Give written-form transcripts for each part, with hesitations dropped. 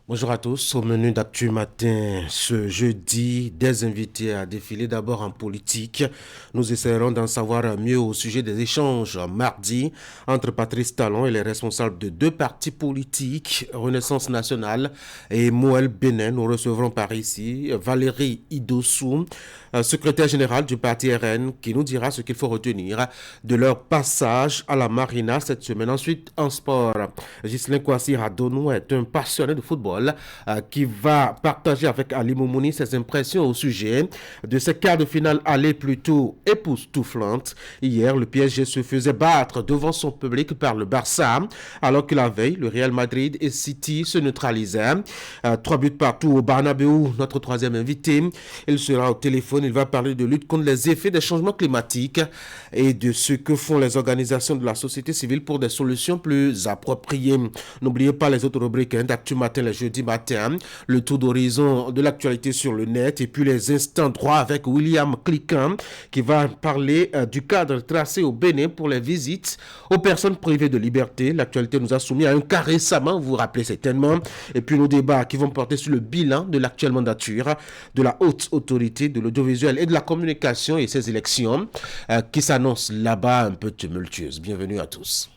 Bonjour à tous. Au menu d'Actu Matin, ce jeudi, des invités à défiler d'abord en politique. Nous essaierons d'en savoir mieux au sujet des échanges mardi entre Patrice Talon et les responsables de deux partis politiques, Renaissance nationale et Moël Bénin. Nous recevrons par ici Valérie Idossou, secrétaire général du parti RN, qui nous dira ce qu'il faut retenir de leur passage à la Marina cette semaine. Ensuite, en sport, Ghislain Kwasi Radonou est un passionné de football qui va partager avec Ali Moumouni ses impressions au sujet de ces quarts de finale aller plutôt époustouflantes. Hier, le PSG se faisait battre devant son public par le Barça, alors que la veille, le Real Madrid et City se neutralisaient. 3 buts partout au Bernabéu, notre troisième invité. Il sera au téléphone, il va parler de lutte contre les effets des changements climatiques et de ce que font les organisations de la société civile pour des solutions plus appropriées. N'oubliez pas les autres rubriques d'Actu Matin, les jeudi matin, le tour d'horizon de l'actualité sur le net et puis les instants droits avec William Cliquant qui va parler du cadre tracé au Bénin pour les visites aux personnes privées de liberté. L'actualité nous a soumis à un cas récemment, vous vous rappelez certainement, et puis nos débats qui vont porter sur le bilan de l'actuelle mandature de la haute autorité de l'audiovisuel et de la communication et ses élections qui s'annoncent là-bas un peu tumultueuses. Bienvenue à tous.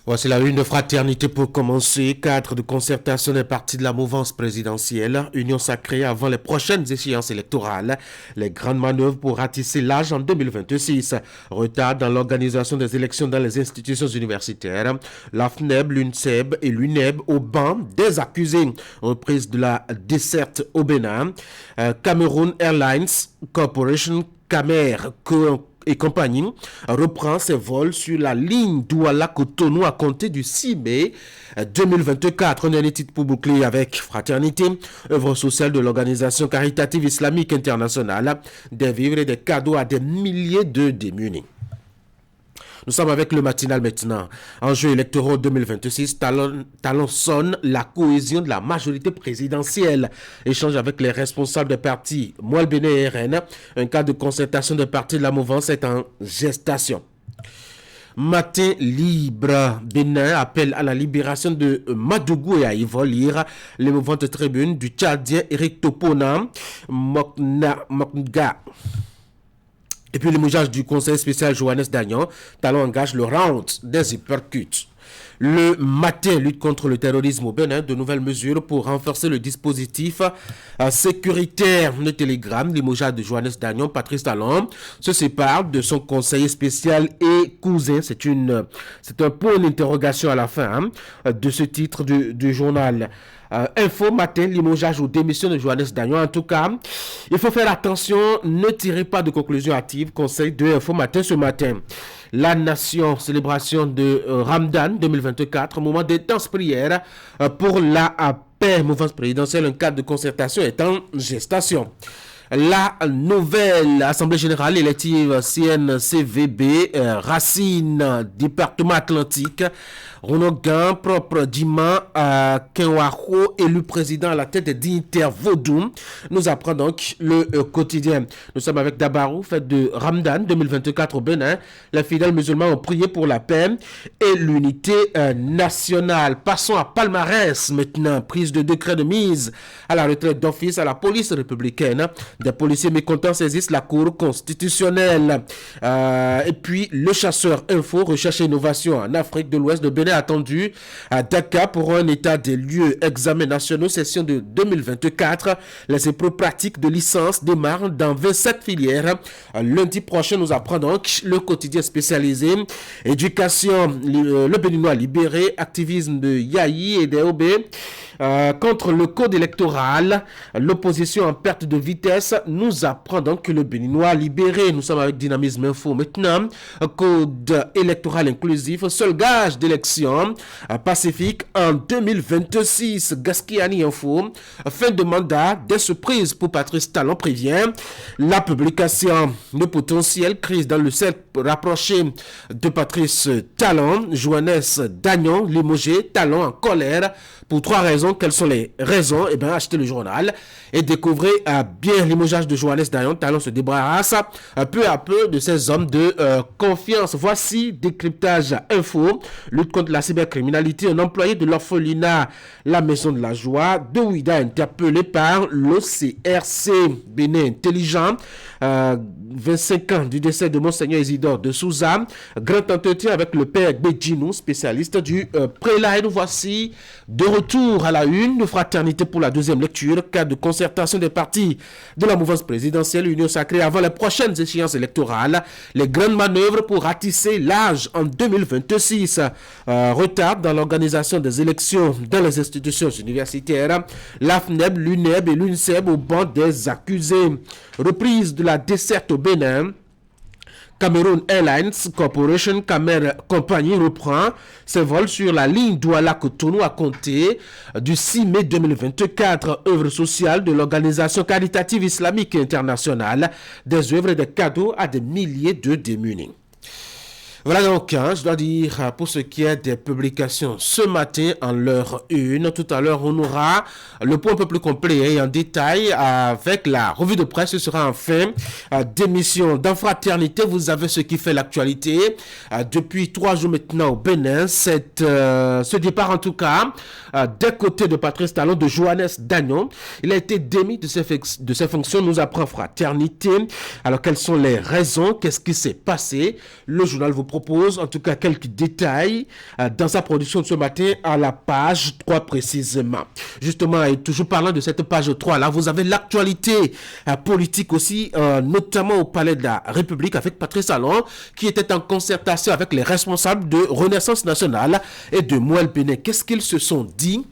Voici la une de fraternité pour commencer. Cadre de concertation des partis de la mouvance présidentielle. Union sacrée avant les prochaines échéances électorales. Les grandes manœuvres pour ratisser l'âge en 2026. Retard dans l'organisation des élections dans les institutions universitaires. La FNEB, l'UNSEB et l'UNEB au banc des accusés. Reprise de la desserte au Bénin. Cameroon Airlines Corporation, Camer et compagnie reprend ses vols sur la ligne Douala-Cotonou à compter du 6 mai 2024. On a les titres pour boucler avec fraternité, œuvre sociale de l'organisation caritative islamique internationale, des vivres et des cadeaux à des milliers de démunis. Nous sommes avec le matinal maintenant. Enjeux électoraux 2026, Talon sonne la cohésion de la majorité présidentielle. Échange avec les responsables des partis Moël Bénin et RN. Un cas de concertation des partis de la mouvance est en gestation. Matin libre, Bénin appelle à la libération de Madougou et à Lire les mouvantes tribunes du Tchadien Eric Topona Moknga. Et puis le mouillage du conseil spécial Johannes Dagnon, Talon engage le round des hypercutes. Le matin, lutte contre le terrorisme au Bénin, de nouvelles mesures pour renforcer le dispositif sécuritaire. Le télégramme, limogeage de Johannes Dagnon, Patrice Talon, se sépare de son conseiller spécial et cousin. C'est un point d'interrogation à la fin de ce titre du journal. Info matin, limogeage ou démission de Johannes Dagnon. En tout cas, il faut faire attention, ne tirez pas de conclusions hâtives. Conseil de Info matin ce matin. La nation, célébration de Ramadan 2024, moment d'intense prière pour la paix. Mouvance présidentielle, un cadre de concertation est en gestation. La nouvelle Assemblée générale élective CNCVB, Racine, département Atlantique, Ronogan, propre Dima, Kenwaho, élu président à la tête des dignitaires Vaudou, nous apprend donc le quotidien. Nous sommes avec Dabarou, fête de Ramadan 2024 au Bénin. Les fidèles musulmans ont prié pour la paix et l'unité nationale. Passons à palmarès maintenant. Prise de décret de mise à la retraite d'office à la police républicaine. Des policiers mécontents saisissent la Cour constitutionnelle. Et puis, le chasseur info, recherche et innovation en Afrique de l'Ouest de Bénin attendu à Dakar pour un état des lieux. Examens nationaux, session de 2024. Les épreuves pratiques de licence démarrent dans 27 filières. Lundi prochain, nous apprend donc le quotidien spécialisé. Éducation, le Béninois libéré, activisme de Yahi et des OB. Contre le code électoral, l'opposition en perte de vitesse nous apprend donc que le Béninois libéré. Nous sommes avec Dynamisme Info maintenant. Code électoral inclusif, seul gage d'élection pacifique en 2026. Gaskiani Info, fin de mandat, des surprises pour Patrice Talon prévient. La publication, le potentiel, crise dans le cercle rapproché de Patrice Talon. Johannes Dagnon, limogé, Talon en colère. pour 3 raisons. Quelles sont les raisons? Eh bien, achetez le journal et découvrez bien limogeage de Johannes Dagnon. Talon se débarrasse peu à peu de ces hommes de confiance. Voici Décryptage Info, lutte contre la cybercriminalité. Un employé de l'orphelinat La Maison de la Joie de Ouida interpellé par l'OCRC. Bénin intelligent, 25 ans du décès de Monseigneur Isidore de Souza. Grand entretien avec le père Béjinou, spécialiste du prélat. Et nous voici de retour à la une de Fraternité pour la deuxième lecture. Cas de concertation des partis de la mouvance présidentielle, Union sacrée avant les prochaines échéances électorales. Les grandes manœuvres pour ratisser l'âge en 2026. Retard dans l'organisation des élections dans les institutions universitaires. L'AFNEB, l'UNEB et l'UNSEB au banc des accusés. Reprise de la desserte au Bénin. Cameroon Airlines Corporation Compagnie reprend ses vols sur la ligne Douala-Cotonou à compter du 6 mai 2024. Œuvre sociale de l'Organisation caritative islamique internationale, des œuvres et des cadeaux à des milliers de démunis. Voilà donc, je dois dire, pour ce qui est des publications ce matin en l'heure 1. Tout à l'heure, on aura le point un peu plus complet et en détail avec la revue de presse. Ce sera en fin d'émission. Dans Fraternité, vous avez ce qui fait l'actualité. Depuis 3 jours maintenant au Bénin, ce départ en tout cas, des côtés de Patrice Talon, de Johannes Dagnon. Il a été démis de ses fonctions, nous apprend Fraternité. Alors, quelles sont les raisons? Qu'est-ce qui s'est passé? Le journal vous propose en tout cas quelques détails dans sa production de ce matin à la page 3 précisément. Justement, et toujours parlant de cette page 3 là, vous avez l'actualité politique aussi, notamment au Palais de la République avec Patrice Talon qui était en concertation avec les responsables de Renaissance nationale et de Moelle Bénin. Qu'est-ce qu'ils se sont dit?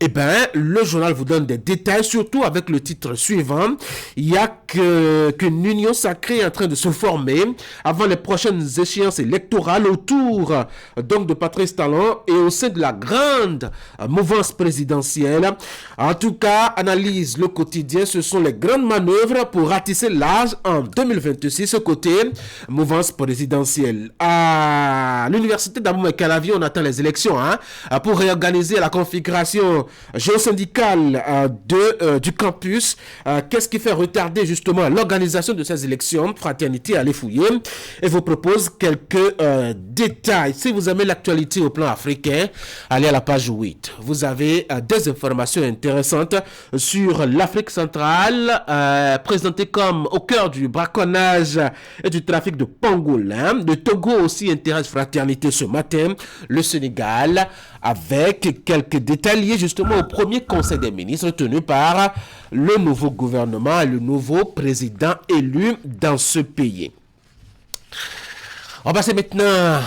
Eh bien, le journal vous donne des détails, surtout avec le titre suivant. Il y a qu'une union sacrée est en train de se former avant les prochaines échéances électorale autour donc de Patrice Talon et au sein de la grande mouvance présidentielle. En tout cas, analyse le quotidien, ce sont les grandes manœuvres pour ratisser l'âge en 2026 côté mouvance présidentielle. À l'université d'Abomey-Calavi, on attend les élections pour réorganiser la configuration géosyndicale du campus. Qu'est-ce qui fait retarder justement l'organisation de ces élections? Fraternité, allez fouiller et vous propose quelques détails. Si vous aimez l'actualité au plan africain, allez à la page 8. Vous avez des informations intéressantes sur l'Afrique centrale, présentée comme au cœur du braconnage et du trafic de pangolins. Le Togo aussi intéresse Fraternité ce matin. Le Sénégal, avec quelques détails liés justement au premier conseil des ministres tenu par le nouveau gouvernement et le nouveau président élu dans ce pays. On va passer maintenant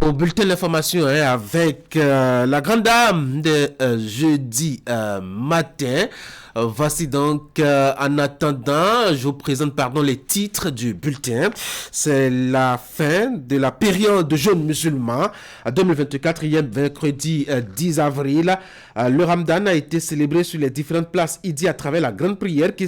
au bulletin de l'information avec la grande dame de jeudi matin. Voici donc, en attendant, je vous présente les titres du bulletin. C'est la fin de la période de jeûne musulman. 2024, hier mercredi 10 avril, le Ramadan a été célébré sur les différentes places ici à travers la grande prière qui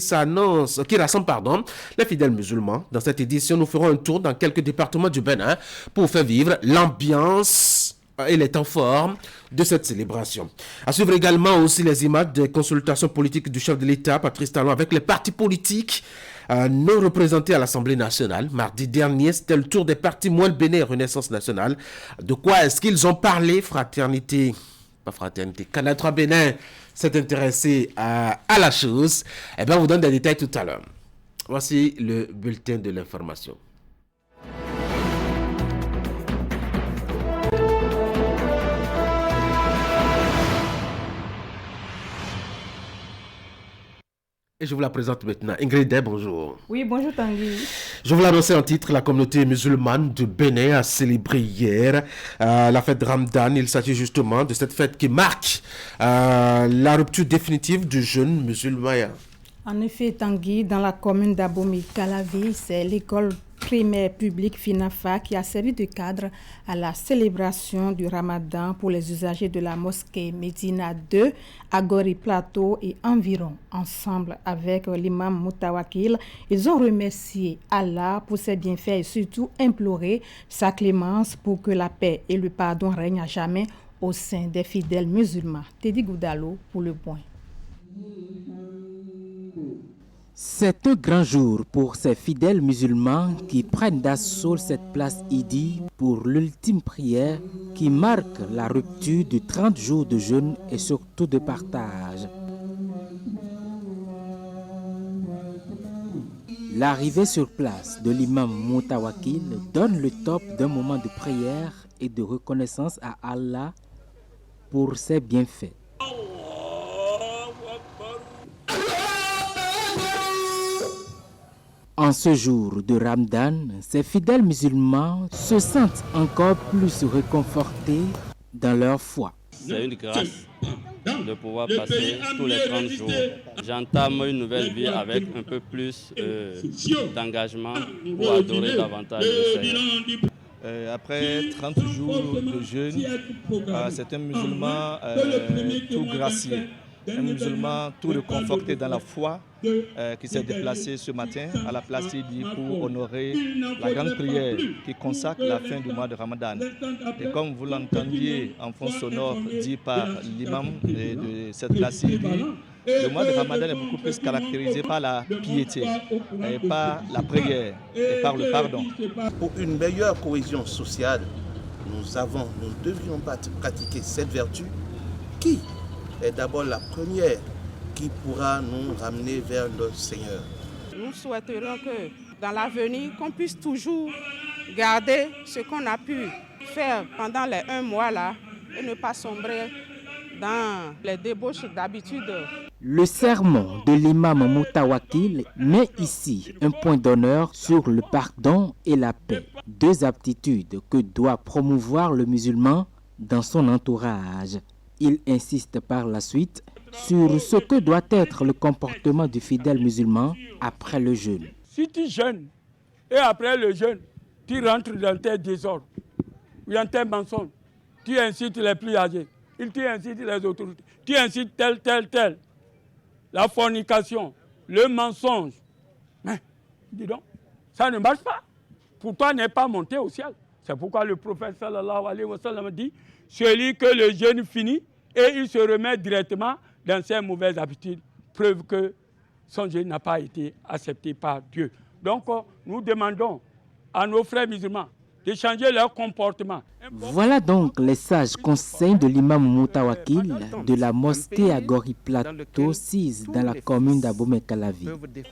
rassemble les fidèles musulmans. Dans cette édition, nous ferons un tour dans quelques départements du Bénin pour faire vivre l'ambiance et les temps forts de cette célébration. À suivre également aussi les images des consultations politiques du chef de l'État, Patrice Talon, avec les partis politiques non représentés à l'Assemblée nationale. Mardi dernier, c'était le tour des partis Moelle Bénin et Renaissance nationale. De quoi est-ce qu'ils ont parlé? Canal 3 Bénin s'est intéressé à la chose. Eh bien, on vous donne des détails tout à l'heure. Voici le bulletin de l'information. Et je vous la présente maintenant. Ingrid, bonjour. Oui, bonjour Tanguy. Je vous l'annonçais en titre, la communauté musulmane de Bénin a célébré hier la fête de Ramadan. Il s'agit justement de cette fête qui marque la rupture définitive du jeûne musulman. En effet, Tanguy, dans la commune d'Abomey-Calavi, c'est l'école primaire publique FINAFA qui a servi de cadre à la célébration du Ramadan pour les usagers de la mosquée Médina 2 à Gori Plateau et environ. Ensemble avec l'imam Moutawakil, ils ont remercié Allah pour ses bienfaits et surtout imploré sa clémence pour que la paix et le pardon règnent à jamais au sein des fidèles musulmans. Teddy Goudalo pour Le Point. C'est un grand jour pour ces fidèles musulmans qui prennent d'assaut cette place Idi pour l'ultime prière qui marque la rupture de 30 jours de jeûne et surtout de partage. L'arrivée sur place de l'imam Moutawakil donne le top d'un moment de prière et de reconnaissance à Allah pour ses bienfaits. En ce jour de Ramadan, ces fidèles musulmans se sentent encore plus réconfortés dans leur foi. C'est une grâce de pouvoir passer tous les 30 jours. J'entame une nouvelle vie avec un peu plus d'engagement pour adorer davantage le Seigneur. Après 30 jours de jeûne, c'est un musulman tout gracié, un musulman tout réconforté dans la foi qui s'est déplacé ce matin à la place Idi pour honorer la grande prière qui consacre la fin du mois de Ramadan. Et comme vous l'entendiez en fond sonore dit par l'imam de cette place Idi, le mois de Ramadan est beaucoup plus caractérisé par la piété, et par la prière et par le pardon. Pour une meilleure cohésion sociale, nous devrions pratiquer cette vertu qui est d'abord la première qui pourra nous ramener vers le Seigneur. Nous souhaiterions que dans l'avenir, qu'on puisse toujours garder ce qu'on a pu faire pendant les 1 mois là et ne pas sombrer dans les débauches d'habitude. Le sermon de l'imam Moutawakil met ici un point d'honneur sur le pardon et la paix, deux aptitudes que doit promouvoir le musulman dans son entourage. Il insiste par la suite sur ce que doit être le comportement du fidèle musulman après le jeûne. Si tu jeûnes et après le jeûne, tu rentres dans tes désordres, dans tes mensonges, tu incites les plus âgés, tu incites les autorités, tu incites tel. La fornication, le mensonge. Mais, dis donc, ça ne marche pas. Pour toi, n'est pas monté au ciel. C'est pourquoi le prophète sallallahu alayhi wa sallam dit, celui que le jeûne finit et il se remet directement dans ses mauvaises habitudes, preuve que son jeûne n'a pas été accepté par Dieu. Donc, nous demandons à nos frères musulmans de changer leur comportement. Voilà donc les sages conseils de l'imam Moutawakil de la mosquée à Gori-Plateau 6 dans la commune d'Abomey-Calavi.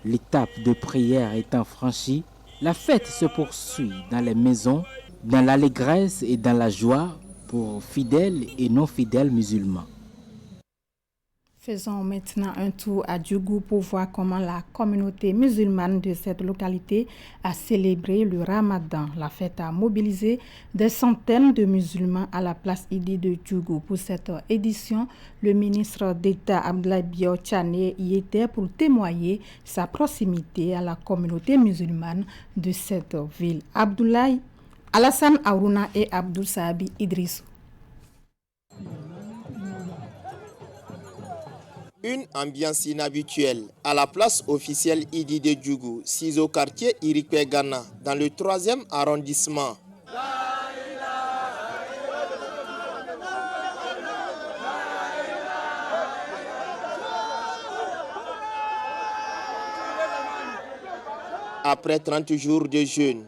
L'étape de prière étant franchie, la fête se poursuit dans les maisons, dans l'allégresse et dans la joie pour fidèles et non fidèles musulmans. Faisons maintenant un tour à Djougou pour voir comment la communauté musulmane de cette localité a célébré le Ramadan. La fête a mobilisé des centaines de musulmans à la place Idi de Djougou. Pour cette édition, le ministre d'État Abdoulaye Bio Tchane y était pour témoigner sa proximité à la communauté musulmane de cette ville. Abdoulaye, Alassane Arouna et Abdou Sabi Idrissou. Une ambiance inhabituelle à la place officielle Idi de Djougou, 6 au quartier Irikwe Ghana, dans le 3e arrondissement. Après 30 jours de jeûne,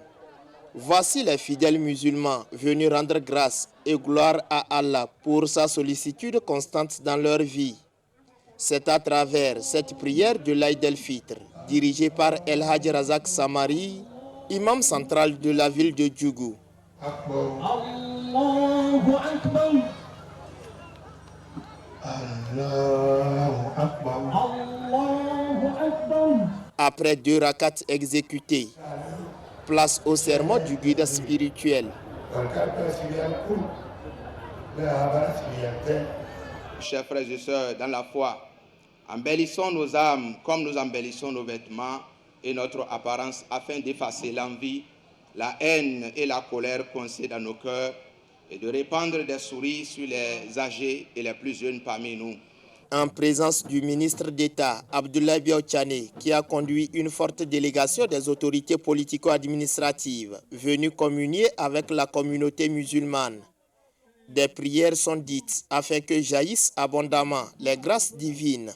voici les fidèles musulmans venus rendre grâce et gloire à Allah pour sa sollicitude constante dans leur vie. C'est à travers cette prière de l'Aïd el-Fitr, dirigée par El Hadj Razak Samari, imam central de la ville de Djougou. Après 2 rakats exécutés, place au serment du guide spirituel. Chers frères et sœurs, dans la foi, embellissons nos âmes comme nous embellissons nos vêtements et notre apparence afin d'effacer l'envie, la haine et la colère coincées dans nos cœurs et de répandre des sourires sur les âgés et les plus jeunes parmi nous. En présence du ministre d'État Abdoulaye Bio Tchane, qui a conduit une forte délégation des autorités politico-administratives venues communier avec la communauté musulmane. Des prières sont dites afin que jaillissent abondamment les grâces divines.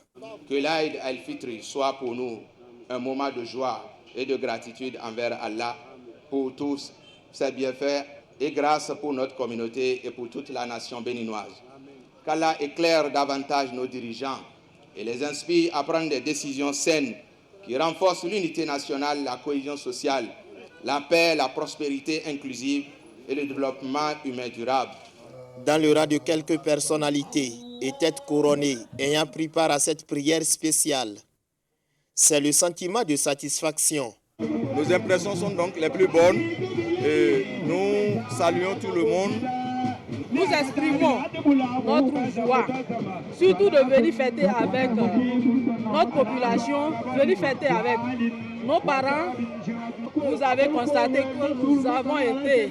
Que l'Aïd al-Fitr soit pour nous un moment de joie et de gratitude envers Allah pour tous ses bienfaits et grâce pour notre communauté et pour toute la nation béninoise. Qu'Allah éclaire davantage nos dirigeants et les inspire à prendre des décisions saines qui renforcent l'unité nationale, la cohésion sociale, la paix, la prospérité inclusive et le développement humain durable. Dans le rang de quelques personnalités et têtes couronnées ayant pris part à cette prière spéciale, c'est le sentiment de satisfaction. Nos impressions sont donc les plus bonnes et nous saluons tout le monde. Nous exprimons notre joie, surtout de venir fêter avec notre population, venir fêter avec nos parents. Vous avez constaté que nous avons été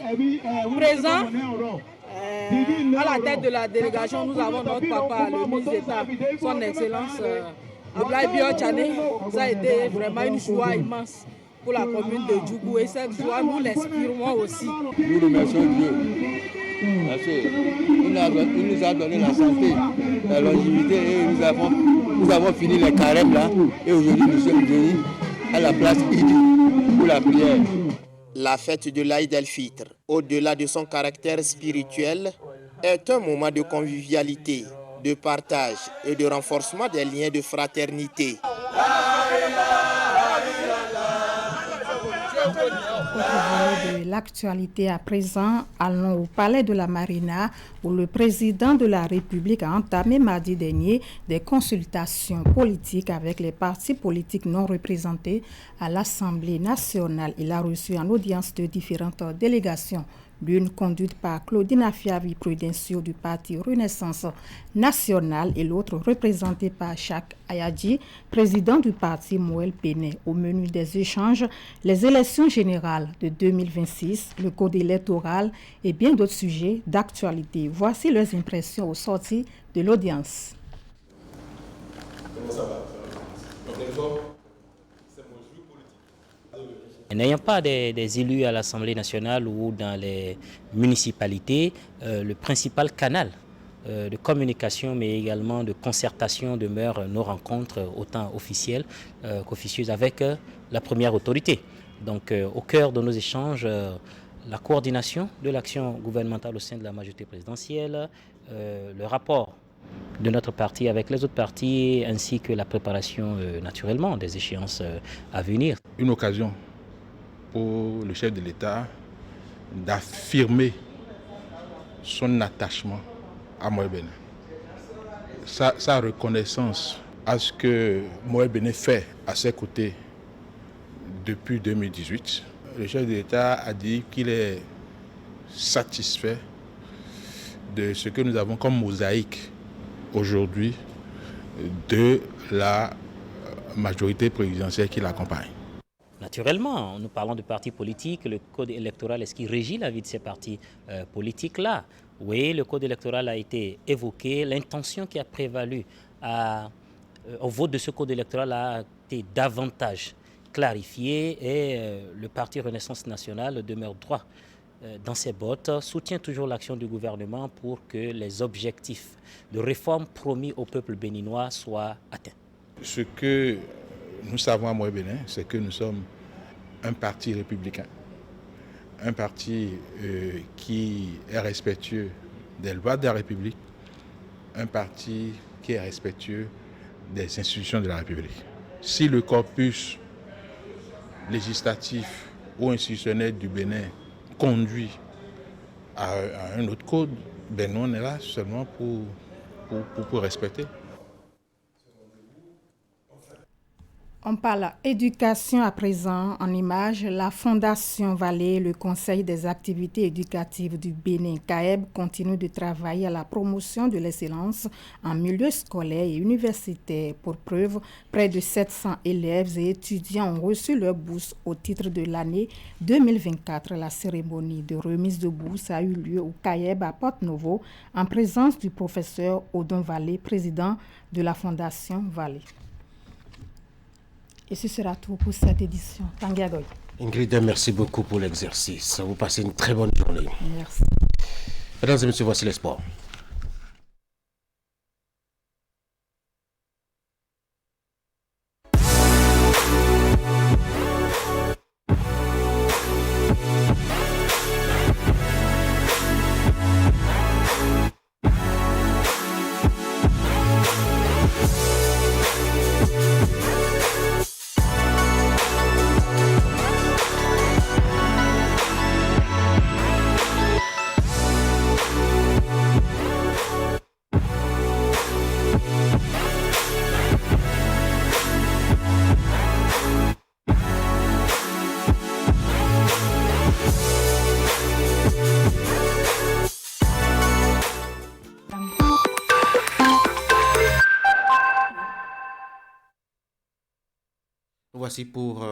présents à la tête de la délégation. Nous avons notre papa, le ministre d'État, son Excellence Ablaye Biotchane. Ça a été vraiment une joie immense pour la commune de Djougou et cette joie, nous l'exprimons aussi. Nous remercions Dieu parce qu'il nous a donné la santé, la longévité et nous avons fini les carèmes là et aujourd'hui nous sommes venus à la place Idi pour la prière. La fête de l'Aïd el-Fitr, au-delà de son caractère spirituel, est un moment de convivialité, de partage et de renforcement des liens de fraternité. De l'actualité à présent, allons au palais de la Marina où le président de la République a entamé mardi dernier des consultations politiques avec les partis politiques non représentés à l'Assemblée nationale. Il a reçu en audience de différentes délégations, l'une conduite par Claudine Afiavi Prudencio du parti Renaissance nationale et l'autre représentée par Chak Ayadji, président du parti Moël Péné. Au menu des échanges, les élections générales de 2026, le code électoral et bien d'autres sujets d'actualité. Voici leurs impressions au sorti de l'audience. Comment ça va? N'ayant pas des élus à l'Assemblée nationale ou dans les municipalités, le principal canal de communication mais également de concertation demeure nos rencontres autant officielles qu'officieuses avec la première autorité. Donc au cœur de nos échanges, la coordination de l'action gouvernementale au sein de la majorité présidentielle, le rapport de notre parti avec les autres partis ainsi que la préparation naturellement des échéances à venir. Une occasion pour le chef de l'État d'affirmer son attachement à Moël Bénin. Sa reconnaissance à ce que Moël Bénin fait à ses côtés depuis 2018. Le chef de l'État a dit qu'il est satisfait de ce que nous avons comme mosaïque aujourd'hui de la majorité présidentielle qui l'accompagne. Naturellement, nous parlons de partis politiques, le code électoral, est-ce qu'il régit la vie de ces partis politiques-là? Oui, le code électoral a été évoqué, l'intention qui a prévalu au vote de ce code électoral a été davantage clarifiée et le parti Renaissance nationale demeure droit dans ses bottes, soutient toujours l'action du gouvernement pour que les objectifs de réforme promis au peuple béninois soient atteints. Ce que nous savons à Moël Bénin, c'est que nous sommes un parti républicain, un parti qui est respectueux des lois de la République, un parti qui est respectueux des institutions de la République. Si le corpus législatif ou institutionnel du Bénin conduit à un autre code, ben nous on est là seulement pour respecter. On parle éducation à présent en images. La Fondation Vallée, le Conseil des activités éducatives du Bénin, CAEB, continue de travailler à la promotion de l'excellence en milieu scolaire et universitaire. Pour preuve, près de 700 élèves et étudiants ont reçu leur bourse au titre de l'année 2024. La cérémonie de remise de bourse a eu lieu au CAEB à Porte-Novo en présence du professeur Odon Vallée, président de la Fondation Vallée. Et ce sera tout pour cette édition. Tanguy Agoy. Ingrid, merci beaucoup pour l'exercice. Vous passez une très bonne journée. Merci. Mesdames et messieurs, voici les sports. Voici pour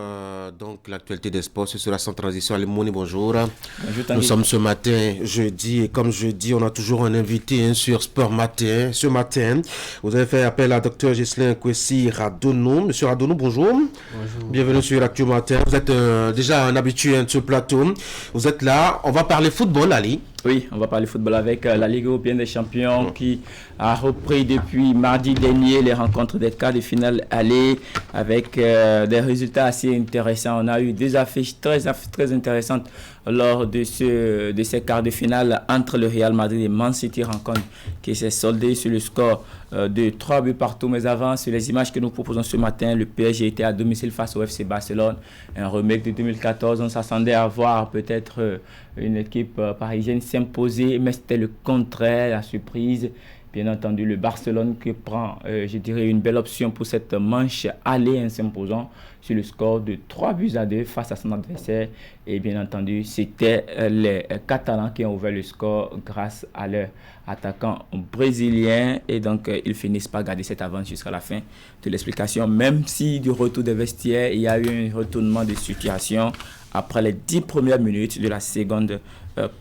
donc l'actualité des sports. Ce sera sans transition. Alimouni, bonjour. Bonjour. Nous sommes ce matin, jeudi, et comme jeudi, on a toujours un invité sur Sport Matin. Ce matin, vous avez fait appel à Dr Ghislain Kwesi Radonou. Monsieur Radonou, bonjour. Bonjour. Bienvenue sur Actu Matin. Vous êtes déjà un habitué de ce plateau. Vous êtes là. On va parler football, Ali. Oui, on va parler football avec la Ligue européenne des champions qui a repris depuis mardi dernier les rencontres des quarts de finale aller avec des résultats assez intéressants. On a eu deux affiches très intéressantes lors de ces quarts de finale entre le Real Madrid et Man City, rencontre qui s'est soldée sur le score de 3 buts partout. Mais avant, sur les images que nous proposons ce matin, le PSG était à domicile face au FC Barcelone, un remake de 2014. On s'attendait à voir peut-être une équipe parisienne s'imposer, mais c'était le contraire, la surprise. Bien entendu, le Barcelone qui prend, je dirais, une belle option pour cette manche aller en s'imposant sur le score de 3-2 face à son adversaire. Et bien entendu, c'était les Catalans qui ont ouvert le score grâce à leur attaquant brésilien. Et donc, ils finissent par garder cette avance jusqu'à la fin de l'explication. Même si du retour des vestiaires, il y a eu un retournement de situation après les 10 premières minutes de la seconde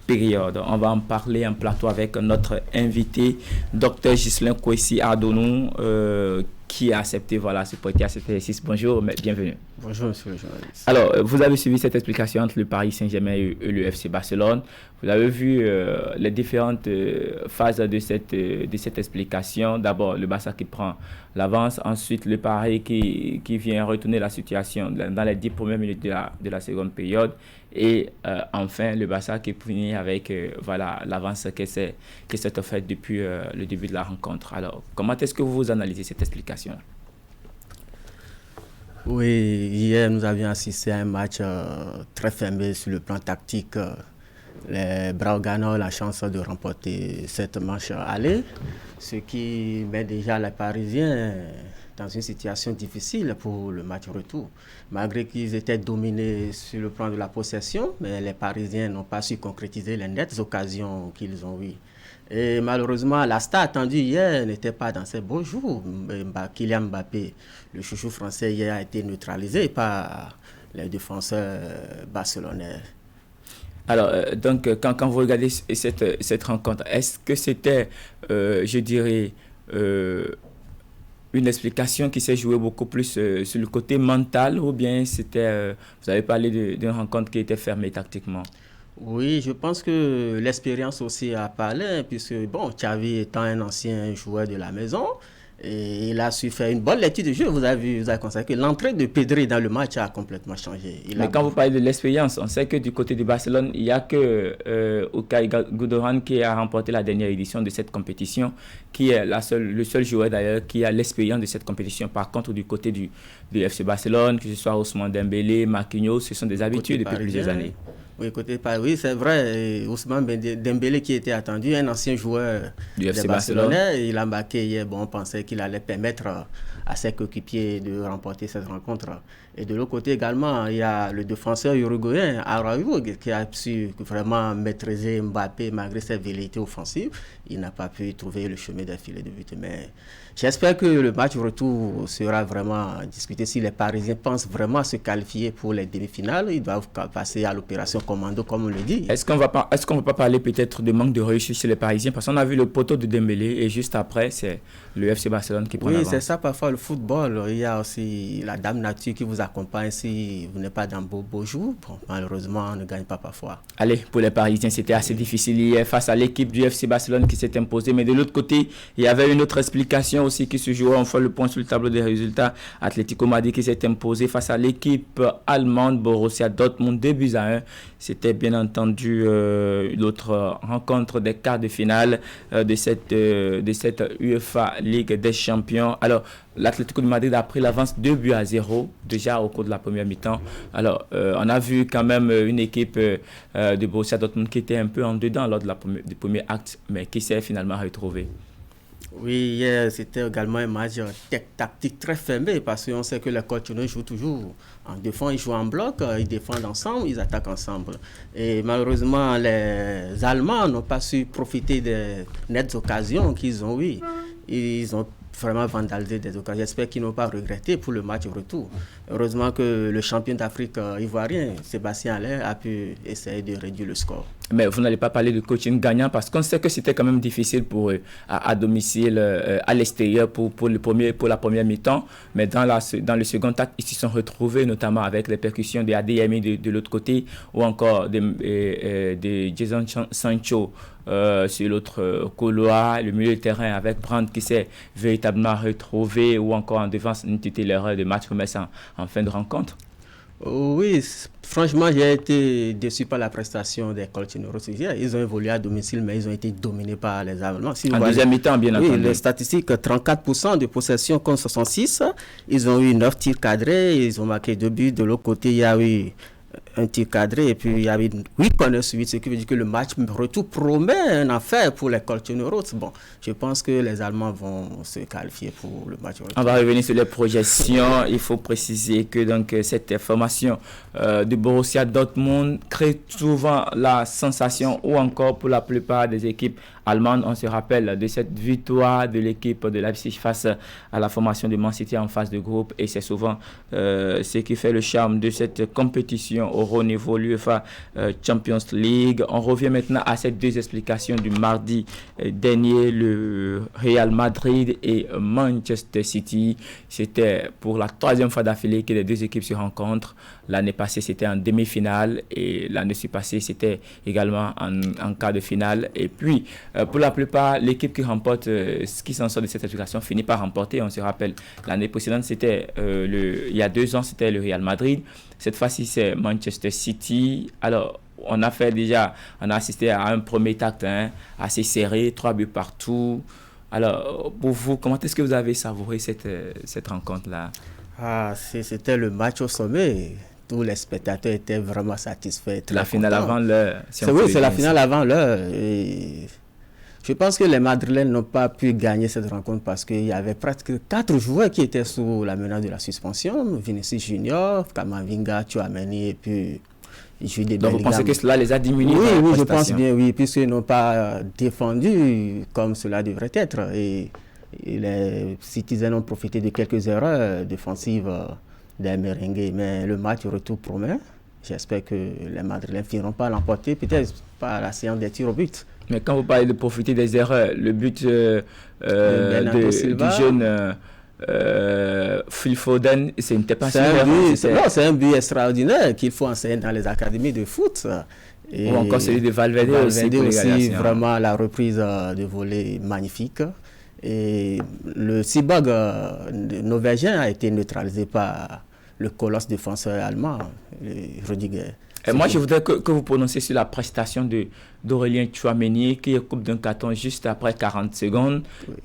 période. On va en parler en plateau avec notre invité, Dr Ghislain Kwesi Radonou, qui a accepté ce prêter à cet exercice. Bonjour, bienvenue. Bonjour, monsieur le journaliste. Alors, vous avez suivi cette explication entre le Paris Saint-Germain et le FC Barcelone. Vous avez vu les différentes phases de cette explication. D'abord, le Barça qui prend l'avance. Ensuite, le Paris qui vient retourner la situation dans les 10 premières minutes de la seconde période. Et enfin, le Barça qui finit avec l'avance qui s'est offerte depuis le début de la rencontre. Alors, comment est-ce que vous analysez cette explication? Oui, hier, nous avions assisté à un match très fermé sur le plan tactique. Les Blaugrana ont la chance de remporter cette manche aller, ce qui met déjà les Parisiens dans une situation difficile pour le match retour. Malgré qu'ils étaient dominés sur le plan de la possession, mais les Parisiens n'ont pas su concrétiser les nettes occasions qu'ils ont eues. Et malheureusement, la star attendue hier n'était pas dans ses beaux jours. Kylian Mbappé, le chouchou français, hier a été neutralisé par les défenseurs barcelonais. Alors, donc, quand vous regardez cette rencontre, est-ce que c'était, je dirais, une explication qui s'est jouée beaucoup plus sur le côté mental, ou bien c'était, vous avez parlé d'une rencontre qui était fermée tactiquement? Oui, je pense que l'expérience aussi a parlé, puisque Xavi étant un ancien joueur de la maison, et il a su faire une bonne lecture de jeu. Vous avez constaté que l'entrée de Pedri dans le match a complètement changé. Mais quand vous parlez de l'expérience, on sait que du côté de Barcelone, il n'y a que Okay Gundogan qui a remporté la dernière édition de cette compétition, qui est le seul joueur d'ailleurs qui a l'expérience de cette compétition. Par contre, du côté du FC Barcelone, que ce soit Ousmane Dembélé, Marquinhos, ce sont des habitudes depuis plusieurs années. Oui, oui, c'est vrai. Ousmane Dembélé qui était attendu, un ancien joueur du FC Barcelone, il a marqué hier. On pensait qu'il allait permettre à ses coéquipiers de remporter cette rencontre. Et de l'autre côté également, il y a le défenseur uruguayen Araujo qui a su vraiment maîtriser Mbappé malgré ses velléités offensives. Il n'a pas pu trouver le chemin d'un filet de but. Mais j'espère que le match retour sera vraiment discuté. Si les Parisiens pensent vraiment se qualifier pour les demi-finales, ils doivent passer à l'opération commando, comme on le dit. Est-ce qu'on va pas parler peut-être de manque de réussite chez les Parisiens? Parce qu'on a vu le poteau de Dembélé et juste après, c'est le FC Barcelone qui prend l'avance. Oui, c'est ça, parfois le football. Il y a aussi la dame nature qui vous accompagne si vous n'êtes pas dans beaux jours. Bon, malheureusement, on ne gagne pas parfois. Allez, pour les Parisiens, c'était assez difficile hier face à l'équipe du FC Barcelone qui s'est imposée. Mais de l'autre côté, il y avait une autre explication aussi qui se jouait. On fait le point sur le tableau des résultats. Atlético Madrid qui s'est imposé face à l'équipe allemande Borussia Dortmund 2-1. C'était bien entendu l'autre rencontre des quarts de finale de cette UEFA Ligue des Champions. Alors, l'Atlético de Madrid a pris l'avance 2-0 déjà au cours de la première mi-temps. Alors, on a vu quand même une équipe de Borussia Dortmund qui était un peu en dedans lors du premier acte, mais qui s'est finalement retrouvée. Oui, hier, c'était également un match tactique très fermé parce qu'on sait que les coachs jouent toujours en défense, ils jouent en bloc, ils défendent ensemble, ils attaquent ensemble. Et malheureusement, les Allemands n'ont pas su profiter des nettes occasions qu'ils ont eues. Ils ont vraiment vandalisé des occasions. J'espère qu'ils n'ont pas regretté pour le match retour. Heureusement que le champion d'Afrique ivoirien, Sébastien Haller, a pu essayer de réduire le score. Mais vous n'allez pas parler de coaching gagnant parce qu'on sait que c'était quand même difficile pour eux à domicile, à l'extérieur pour la première mi-temps. Mais dans le second acte, ils se sont retrouvés notamment avec les percussions de Adeyemi de l'autre côté ou encore de Jason Sancho sur l'autre couloir, le milieu de terrain avec Brandt qui s'est véritablement retrouvé ou encore en défense une titulaire de match commerce en fin de rencontre. Oui, franchement, j'ai été déçu par la prestation des Colchoneros hier. Ils ont évolué à domicile, mais ils ont été dominés par les Allemands. En deuxième mi-temps, bien entendu. Oui, les statistiques, 34% de possession contre 66. Ils ont eu 9 tirs cadrés, ils ont marqué 2 buts. De l'autre côté, il y a eu un tir cadré et puis il y avait 8 corners suivis, ce qui veut dire que le match retour promet une affaire pour les Colchoneros. Bon, je pense que les Allemands vont se qualifier pour le match retour. On va revenir sur les projections. Il faut préciser que donc, cette formation de Borussia Dortmund crée souvent la sensation ou encore pour la plupart des équipes allemandes. On se rappelle de cette victoire de l'équipe de Leipzig face à la formation de Man City en phase de groupe et c'est souvent ce qui fait le charme de cette compétition au haut niveau, l'UEFA Champions League. On revient maintenant à ces deux explications du mardi dernier, le Real Madrid et Manchester City. C'était pour la troisième fois d'affilée que les deux équipes se rencontrent. L'année passée, c'était en demi-finale et l'année passée, c'était également en quart de finale. Et puis, pour la plupart, l'équipe qui remporte, ce qui s'en sort de cette explication, finit par remporter. On se rappelle, l'année précédente, c'était il y a 2 ans, c'était le Real Madrid. Cette fois-ci, c'est Manchester City. Alors, on a assisté à un premier acte assez serré, 3 buts partout. Alors, pour vous, comment est-ce que vous avez savouré cette rencontre-là? C'était le match au sommet. Tous les spectateurs étaient vraiment satisfaits. La finale avant l'heure. Oui, c'est la finale avant l'heure. Et je pense que les Madrilènes n'ont pas pu gagner cette rencontre parce qu'il y avait presque 4 joueurs qui étaient sous la menace de la suspension. Vinicius Junior, Kamavinga, Tchouaméni et puis Jude Bellingham. Donc vous pensez que cela les a diminués? Oui, je pense bien, oui, puisqu'ils n'ont pas défendu comme cela devrait être. Et les Citizens ont profité de quelques erreurs défensives des Merengues. Mais le match retour promet. J'espère que les Madrilènes ne finiront pas à l'emporter, peut-être par la séance des tirs au but. Mais quand vous parlez de profiter des erreurs, le but du jeune Phil Foden, ce n'était pas si c'est un but extraordinaire qu'il faut enseigner dans les académies de foot. Et ou encore celui de Valverde aussi vraiment la reprise de volée magnifique. Et le cyborg norvégien a été neutralisé par le colosse défenseur allemand, Rudiger. Et moi, je voudrais que vous prononciez sur la prestation d'Aurélien Tchouaméni, qui coupe d'un carton juste après 40 secondes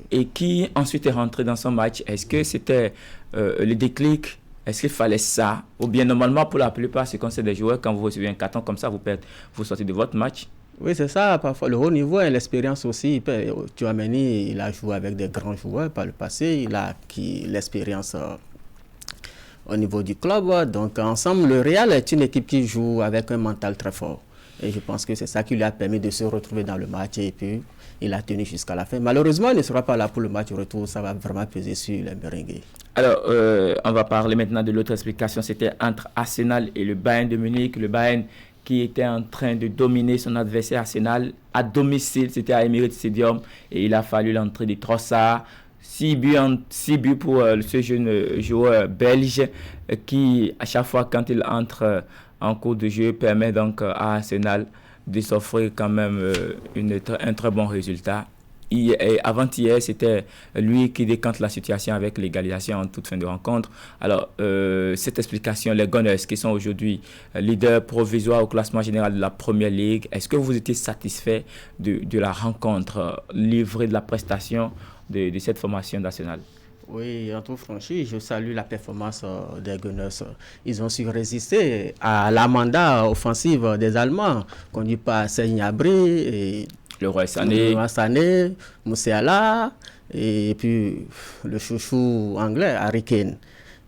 et qui ensuite est rentré dans son match. Est-ce que c'était le déclic? Est-ce qu'il fallait ça? Ou bien normalement, pour la plupart, c'est quand c'est des joueurs, quand vous recevez un carton comme ça, vous sortez de votre match? Oui, c'est ça. Parfois, le haut niveau et l'expérience aussi. Tchouaméni, il a joué avec des grands joueurs par le passé. Il a acquis l'expérience au niveau du club. Donc, ensemble, le Real est une équipe qui joue avec un mental très fort. Et je pense que c'est ça qui lui a permis de se retrouver dans le match. Et puis, il a tenu jusqu'à la fin. Malheureusement, il ne sera pas là pour le match retour. Ça va vraiment peser sur les Merengues. Alors, on va parler maintenant de l'autre explication. C'était entre Arsenal et le Bayern de Munich. Le Bayern qui était en train de dominer son adversaire Arsenal. À domicile, c'était à Emirates Stadium et il a fallu l'entrée de Trossard. 6 buts pour ce jeune joueur belge qui, à chaque fois quand il entre en cours de jeu, permet donc à Arsenal de s'offrir quand même un très bon résultat. Avant-hier, c'était lui qui décante la situation avec l'égalisation en toute fin de rencontre. Alors, cette explication, les Gunners qui sont aujourd'hui leaders provisoires au classement général de la Première Ligue, est-ce que vous étiez satisfait de la rencontre livrée, de la prestation de cette formation nationale? Oui, en toute franchise, je salue la performance des Gunners. Ils ont su résister à la mandat offensive des Allemands, conduit par Serge Gnabry et Leroy Sané, Musiala et puis le chouchou anglais, Harry Kane.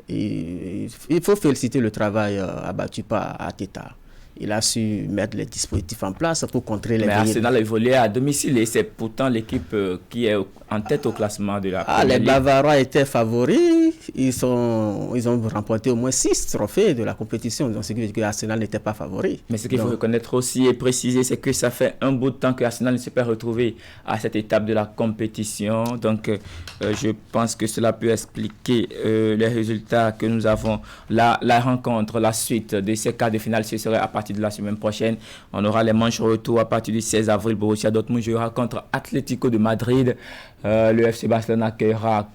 Et il faut féliciter le travail abattu par Arteta. Il a su mettre les dispositifs en place pour contrer les... Mais Arsenal a évolué à domicile et c'est pourtant l'équipe qui est en tête au classement de la Première Ligue. Les Bavarois étaient favoris. Ils ont remporté au moins 6 trophées de la compétition. Donc, ce qui veut dire que Arsenal n'était pas favori. Mais ce qu'il faut reconnaître aussi et préciser, c'est que ça fait un bout de temps que Arsenal ne s'est pas retrouvé à cette étape de la compétition. Donc, je pense que cela peut expliquer les résultats que nous avons. La rencontre, la suite de ces quarts de finale, ce serait à partir de la semaine prochaine. On aura les manches retour à partir du 16 avril. Borussia Dortmund jouera contre Atlético de Madrid. Le FC Barcelone accueillera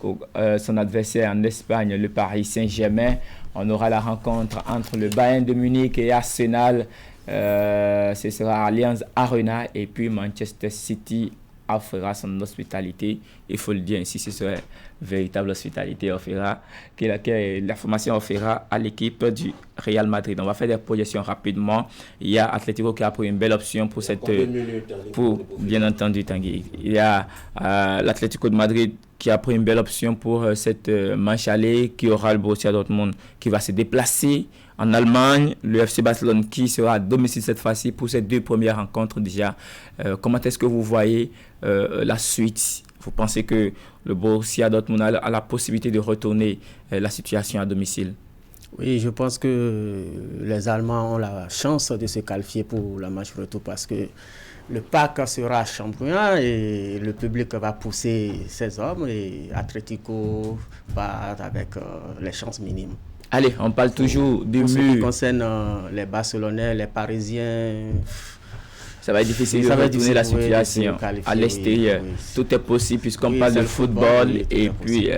son adversaire en Espagne, le Paris Saint-Germain. On aura la rencontre entre le Bayern de Munich et Arsenal. Ce sera Allianz Arena. Et puis Manchester City offrira son hospitalité. Il faut le dire ainsi, ce serait véritable hospitalité que la formation offrira à l'équipe du Real Madrid. On va faire des projections rapidement. Il y a Atlético qui a pris une belle option pour bien entendu, Tanguy. Il y a l'Atlético de Madrid qui a pris une belle option pour cette manche aller, qui aura le Borussia Dortmund qui va se déplacer en Allemagne, le FC Barcelone qui sera à domicile cette fois-ci pour ces 2 premières rencontres déjà. Comment est-ce que vous voyez la suite? Vous pensez que le Borussia Dortmund a la possibilité de retourner la situation à domicile? Oui, je pense que les Allemands ont la chance de se qualifier pour la match retour parce que le PAC sera champion et le public va pousser ses hommes et Atlético part avec les chances minimes. Allez, on parle toujours du mur. Pour ce qui concerne les Barcelonais, les Parisiens... Ça va être difficile de retourner la situation à l'extérieur. Oui. Tout est possible puisqu'on parle de football et puis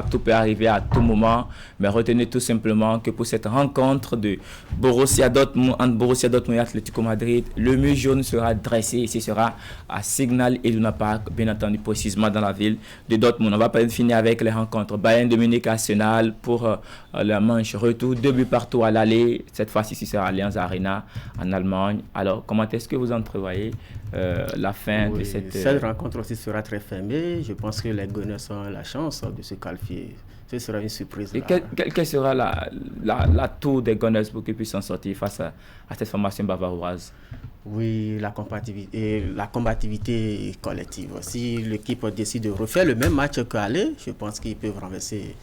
tout peut arriver à tout moment. Mais retenez tout simplement que pour cette rencontre de Borussia Dortmund entre Borussia Dortmund et Atlético Madrid, le mur jaune sera dressé et ce sera à Signal Iduna Park, bien entendu précisément dans la ville de Dortmund. On va pas finir avec les rencontres Bayern de Munich Arsenal pour la manche retour, 2 buts partout à l'aller. Cette fois-ci, ce sera Allianz Arena en Allemagne. Alors, comment est-ce que vous prévoyez la fin de cette rencontre aussi sera très fermée. Je pense que les Gunners ont la chance de se qualifier. Ce sera une surprise. Et quelle sera la tour des Gunners pour qu'ils puissent s'en sortir face à cette formation bavaroise? Oui, la combativité collective. Si l'équipe décide de refaire le même match qu'aller, je pense qu'ils peuvent renverser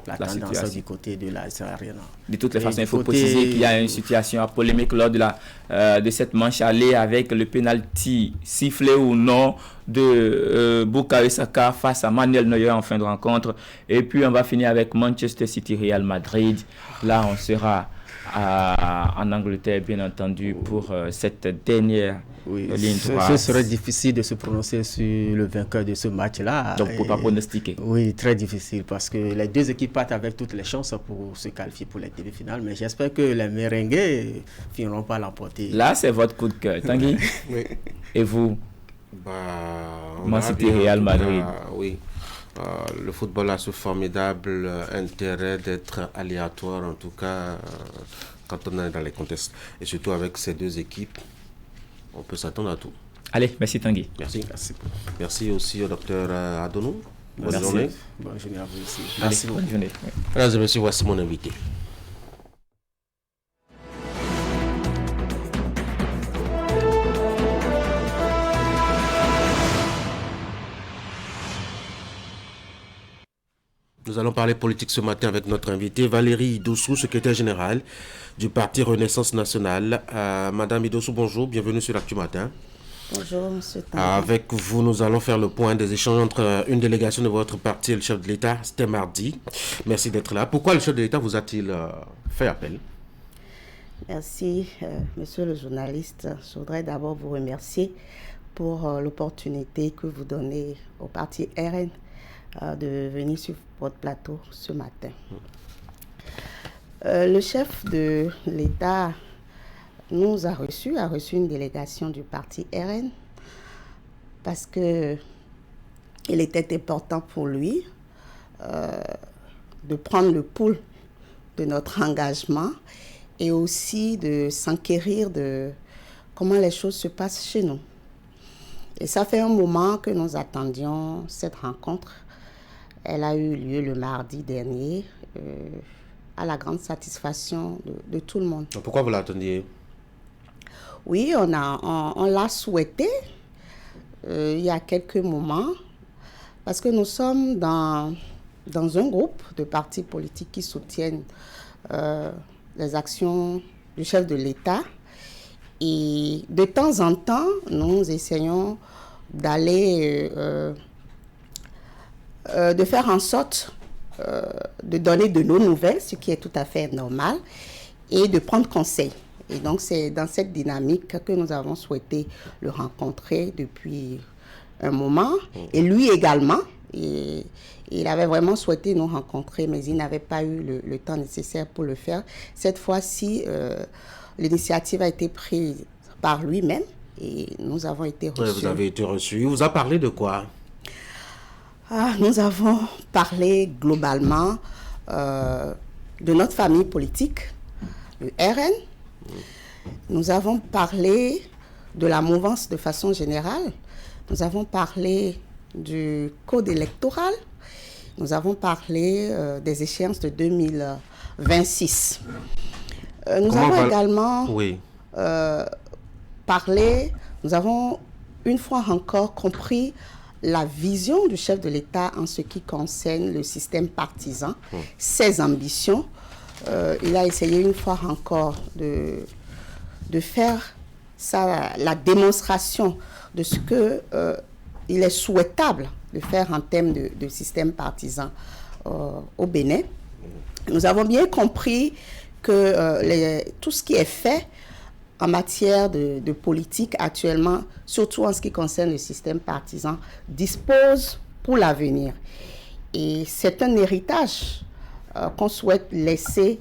la tendance du côté de la Arena. De toutes les façons, il faut préciser qu'il y a une situation polémique lors de cette manche aller avec le penalty sifflé ou non de Bukayo Saka face à Manuel Neuer en fin de rencontre. Et puis on va finir avec Manchester City Real Madrid. Là, on sera en Angleterre, bien entendu, pour cette dernière ligne droite. Ce serait difficile de se prononcer sur le vainqueur de ce match-là. Donc, pour ne pas pronostiquer. Oui, très difficile, parce que les 2 équipes partent avec toutes les chances pour se qualifier pour les demi-finales. Mais j'espère que les merengues finiront par l'emporter. Là, c'est votre coup de cœur, Tanguy. Oui. Et vous? Man City Real Madrid. Oui. Le football a ce formidable intérêt d'être aléatoire, en tout cas quand on est dans les contextes. Et surtout avec ces 2 équipes, on peut s'attendre à tout. Allez, merci Tanguy. Merci. Merci aussi au docteur Adonou. Bonne journée. Bonne journée à vous aussi. Merci beaucoup. Bonne journée. Mesdames et messieurs, voici mon invité. Nous allons parler parler politique ce matin avec notre invité Valérie Idossou, secrétaire générale du parti Renaissance Nationale. Madame Idossou, bonjour, bienvenue sur l'Actu Matin. Bonjour, monsieur Tanguy. Avec vous, nous allons faire le point des échanges entre une délégation de votre parti et le chef de l'État. C'était mardi. Merci d'être là. Pourquoi le chef de l'État vous a-t-il fait appel? Merci, monsieur le journaliste. Je voudrais d'abord vous remercier pour l'opportunité que vous donnez au parti RN de venir sur votre plateau ce matin. Le chef de l'État a reçu une délégation du parti RN parce que il était important pour lui de prendre le pouls de notre engagement et aussi de s'enquérir de comment les choses se passent chez nous. Et ça fait un moment que nous attendions cette rencontre. Elle a eu lieu le mardi dernier, à la grande satisfaction de tout le monde. Pourquoi vous l'attendiez? Oui, on l'a souhaité il y a quelques moments, parce que nous sommes dans un groupe de partis politiques qui soutiennent les actions du chef de l'État. Et de temps en temps, nous essayons d'aller, de faire en sorte de donner de nos nouvelles, ce qui est tout à fait normal, et de prendre conseil. Et donc, c'est dans cette dynamique que nous avons souhaité le rencontrer depuis un moment. Et lui également, il avait vraiment souhaité nous rencontrer, mais il n'avait pas eu le temps nécessaire pour le faire. Cette fois-ci, l'initiative a été prise par lui-même et nous avons été reçus. Oui, vous avez été reçus. Il vous a parlé de quoi? Nous avons parlé globalement de notre famille politique, le RN. Nous avons parlé de la mouvance de façon générale. Nous avons parlé du code électoral. Nous avons parlé des échéances de 2026. Nous avons également parlé, nous avons une fois encore compris la vision du chef de l'État en ce qui concerne le système partisan, ses ambitions. Il a essayé une fois encore de faire la démonstration de ce qu'il est souhaitable de faire en termes de système partisan au Bénin. Nous avons bien compris que tout ce qui est fait en matière de politique actuellement, surtout en ce qui concerne le système partisan, dispose pour l'avenir. Et c'est un héritage qu'on souhaite laisser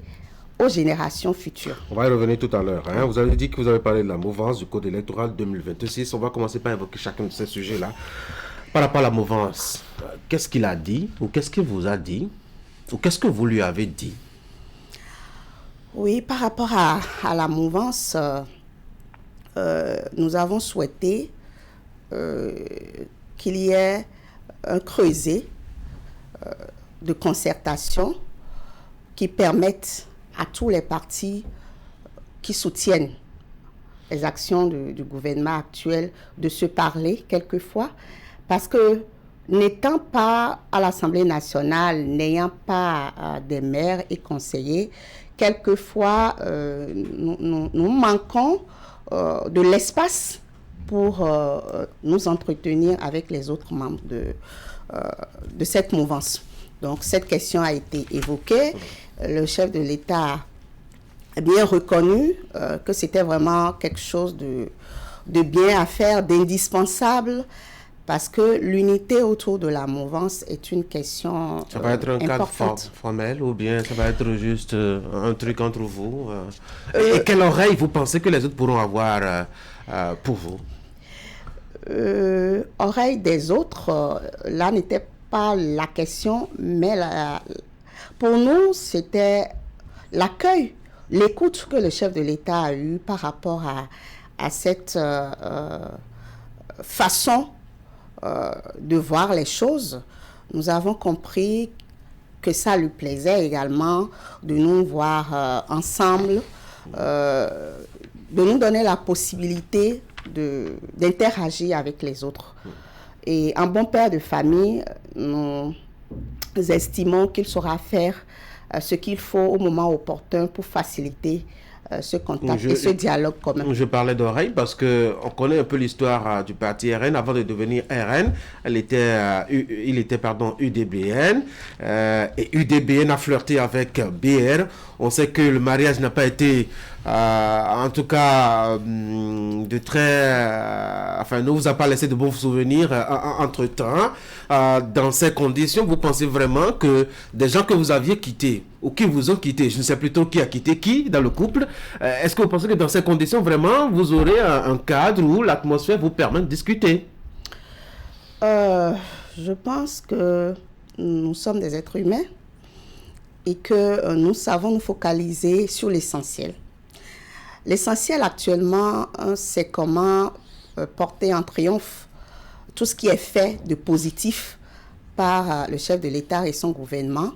aux générations futures. On va y revenir tout à l'heure. Vous avez dit que vous avez parlé de la mouvance du code électoral 2026. On va commencer par évoquer chacun de ces sujets-là. Par rapport à la mouvance, qu'est-ce qu'il a dit ou qu'est-ce qu'il vous a dit ou qu'est-ce que vous lui avez dit? Oui, par rapport à la mouvance, nous avons souhaité qu'il y ait un creuset de concertation qui permette à tous les partis qui soutiennent les actions du gouvernement actuel de se parler quelquefois, parce que n'étant pas à l'Assemblée nationale, n'ayant pas des maires et conseillers, quelquefois, nous manquons de l'espace pour nous entretenir avec les autres membres de cette mouvance. Donc, cette question a été évoquée. Le chef de l'État a bien reconnu que c'était vraiment quelque chose de bien à faire, d'indispensable, parce que l'unité autour de la mouvance est une question importante. Ça va être un cadre formel ou bien ça va être juste un truc entre vous et quelle oreille vous pensez que les autres pourront avoir pour vous? Oreille des autres, là n'était pas la question, mais pour nous, c'était l'accueil, l'écoute que le chef de l'État a eue par rapport à cette façon de voir les choses. Nous avons compris que ça lui plaisait également de nous voir ensemble, de nous donner la possibilité d'interagir avec les autres. Et en bon père de famille, nous estimons qu'il saura faire ce qu'il faut au moment opportun pour faciliter ce contact et ce dialogue commun. Je parlais d'oreille parce qu'on connaît un peu l'histoire du parti RN. Avant de devenir RN, il était UDBN. Et UDBN a flirté avec BR. On sait que le mariage n'a pas été, en tout cas, de très... enfin, ne vous a pas laissé de bons souvenirs entre-temps. Dans ces conditions, vous pensez vraiment que des gens que vous aviez quittés, ou qui vous ont quitté, je ne sais plutôt qui a quitté qui dans le couple, est-ce que vous pensez que dans ces conditions, vraiment, vous aurez un cadre où l'atmosphère vous permet de discuter? Je pense que nous sommes des êtres humains et que nous savons nous focaliser sur l'essentiel. L'essentiel actuellement, c'est comment porter en triomphe tout ce qui est fait de positif par le chef de l'État et son gouvernement.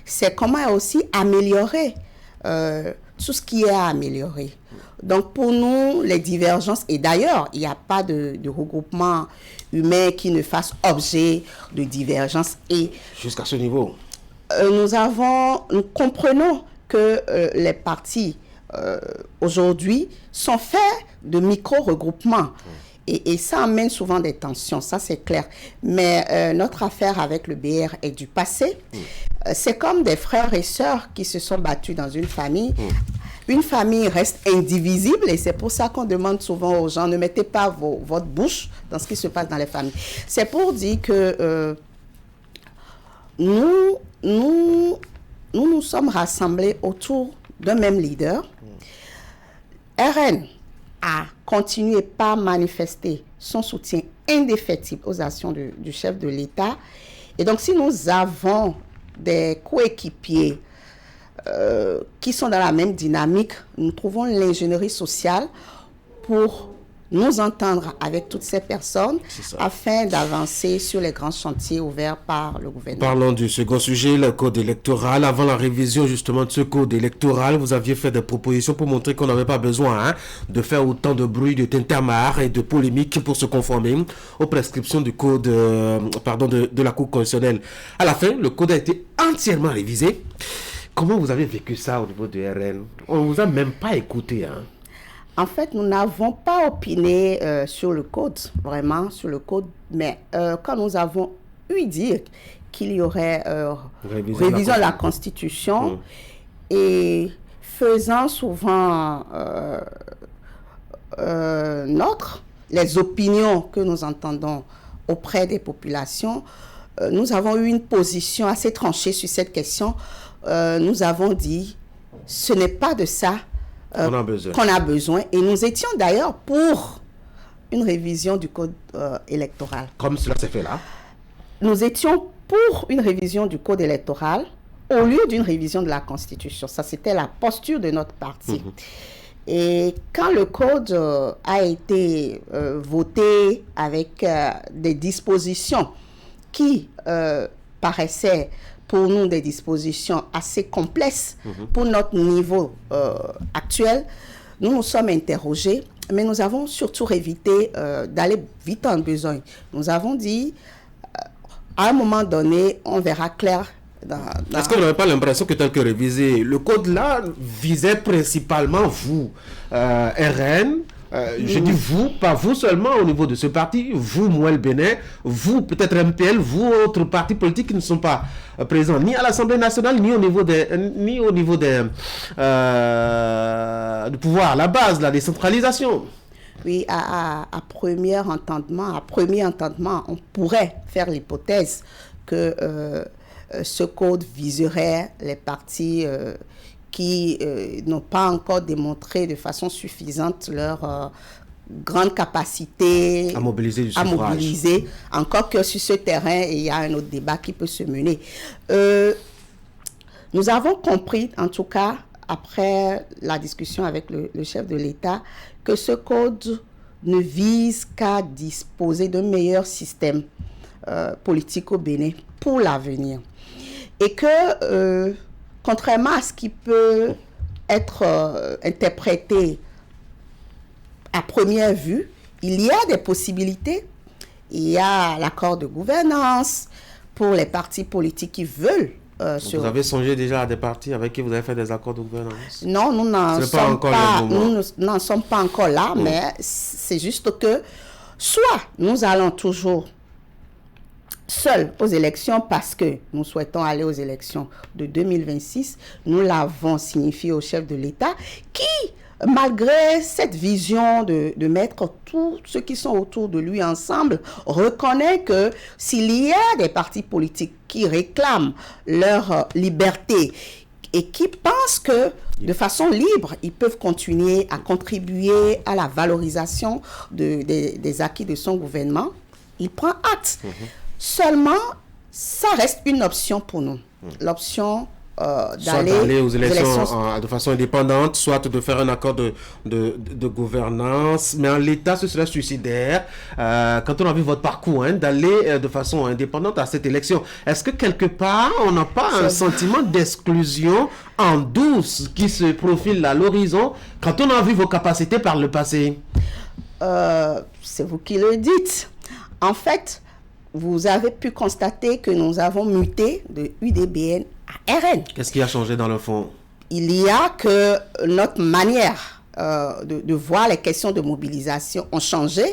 C'est comment aussi améliorer tout ce qui est à améliorer. Donc pour nous, les divergences, et d'ailleurs, il n'y a pas de regroupement humain qui ne fasse objet de divergences. Et jusqu'à ce niveau, nous comprenons que les partis aujourd'hui sont faits de micro-regroupements. Et ça amène souvent des tensions, ça c'est clair. Mais notre affaire avec le BR est du passé. C'est comme des frères et sœurs qui se sont battus dans une famille. Une famille reste indivisible et c'est pour ça qu'on demande souvent aux gens, ne mettez pas votre bouche dans ce qui se passe dans les familles. C'est pour dire que nous sommes rassemblés autour d'un même leader. RN a continué par manifester son soutien indéfectible aux actions du chef de l'État. Et donc, si nous avons des coéquipiers qui sont dans la même dynamique, nous trouvons l'ingénierie sociale pour nous entendre avec toutes ces personnes afin d'avancer sur les grands chantiers ouverts par le gouvernement. Parlons du second sujet, le code électoral. Avant la révision justement de ce code électoral, vous aviez fait des propositions pour montrer qu'on n'avait pas besoin de faire autant de bruit, de tintamarre et de polémiques pour se conformer aux prescriptions du code, de la Cour constitutionnelle. À la fin, le code a été entièrement révisé. Comment vous avez vécu ça au niveau de RN? On ne vous a même pas écouté, hein? En fait, nous n'avons pas opiné sur le code, vraiment sur le code, mais quand nous avons eu dire qu'il y aurait révision de la Constitution et faisant souvent les opinions que nous entendons auprès des populations, nous avons eu une position assez tranchée sur cette question. Nous avons dit, ce n'est pas de ça qu'on a besoin. Et nous étions d'ailleurs pour une révision du code électoral. Comme cela s'est fait là? Nous étions pour une révision du code électoral au lieu d'une révision de la Constitution. Ça, c'était la posture de notre parti. Et quand le code a été voté avec des dispositions qui paraissaient pour nous des dispositions assez complexes pour notre niveau actuel, nous nous sommes interrogés, mais nous avons surtout évité d'aller vite en besoin. Nous avons dit, à un moment donné, on verra clair. Est-ce qu'on n'avait pas l'impression que tel que révisé, le code-là visait principalement vous, RN, je dis vous, pas vous seulement au niveau de ce parti, vous, Mouel Bénin, vous, peut-être MPL, vous, autres partis politiques qui ne sont pas présents ni à l'Assemblée nationale, ni au niveau du pouvoir, la base, la décentralisation. Oui, à premier entendement, on pourrait faire l'hypothèse que ce code viserait les partis qui n'ont pas encore démontré de façon suffisante leur grande capacité à mobiliser du suffrage. Mobiliser, encore que sur ce terrain, il y a un autre débat qui peut se mener. Nous avons compris, en tout cas, après la discussion avec le chef de l'État, que ce code ne vise qu'à disposer d'un meilleur système politique au Bénin pour l'avenir. Et que, contrairement à ce qui peut être interprété à première vue, il y a des possibilités. Il y a l'accord de gouvernance pour les partis politiques qui veulent. Vous avez songé déjà à des partis avec qui vous avez fait des accords de gouvernance? Non, nous n'en sommes pas encore là, mais c'est juste que soit nous allons toujours seuls aux élections parce que nous souhaitons aller aux élections de 2026, nous l'avons signifié au chef de l'État qui, malgré cette vision de mettre tous ceux qui sont autour de lui ensemble, reconnaît que s'il y a des partis politiques qui réclament leur liberté et qui pensent que de façon libre, ils peuvent continuer à contribuer à la valorisation des acquis de son gouvernement, il prend acte. Seulement, ça reste une option pour nous. L'option d'aller aux élections de façon indépendante, soit de faire un accord de gouvernance, mais en l'état ce serait suicidaire quand on a vu votre parcours, d'aller de façon indépendante à cette élection. Est-ce que quelque part on n'a pas un sentiment d'exclusion en douce qui se profile à l'horizon quand on a vu vos capacités par le passé? C'est vous qui le dites. En fait, vous avez pu constater que nous avons muté de UDBN à RN. Qu'est-ce qui a changé dans le fond? Il y a que notre manière de voir les questions de mobilisation ont changé.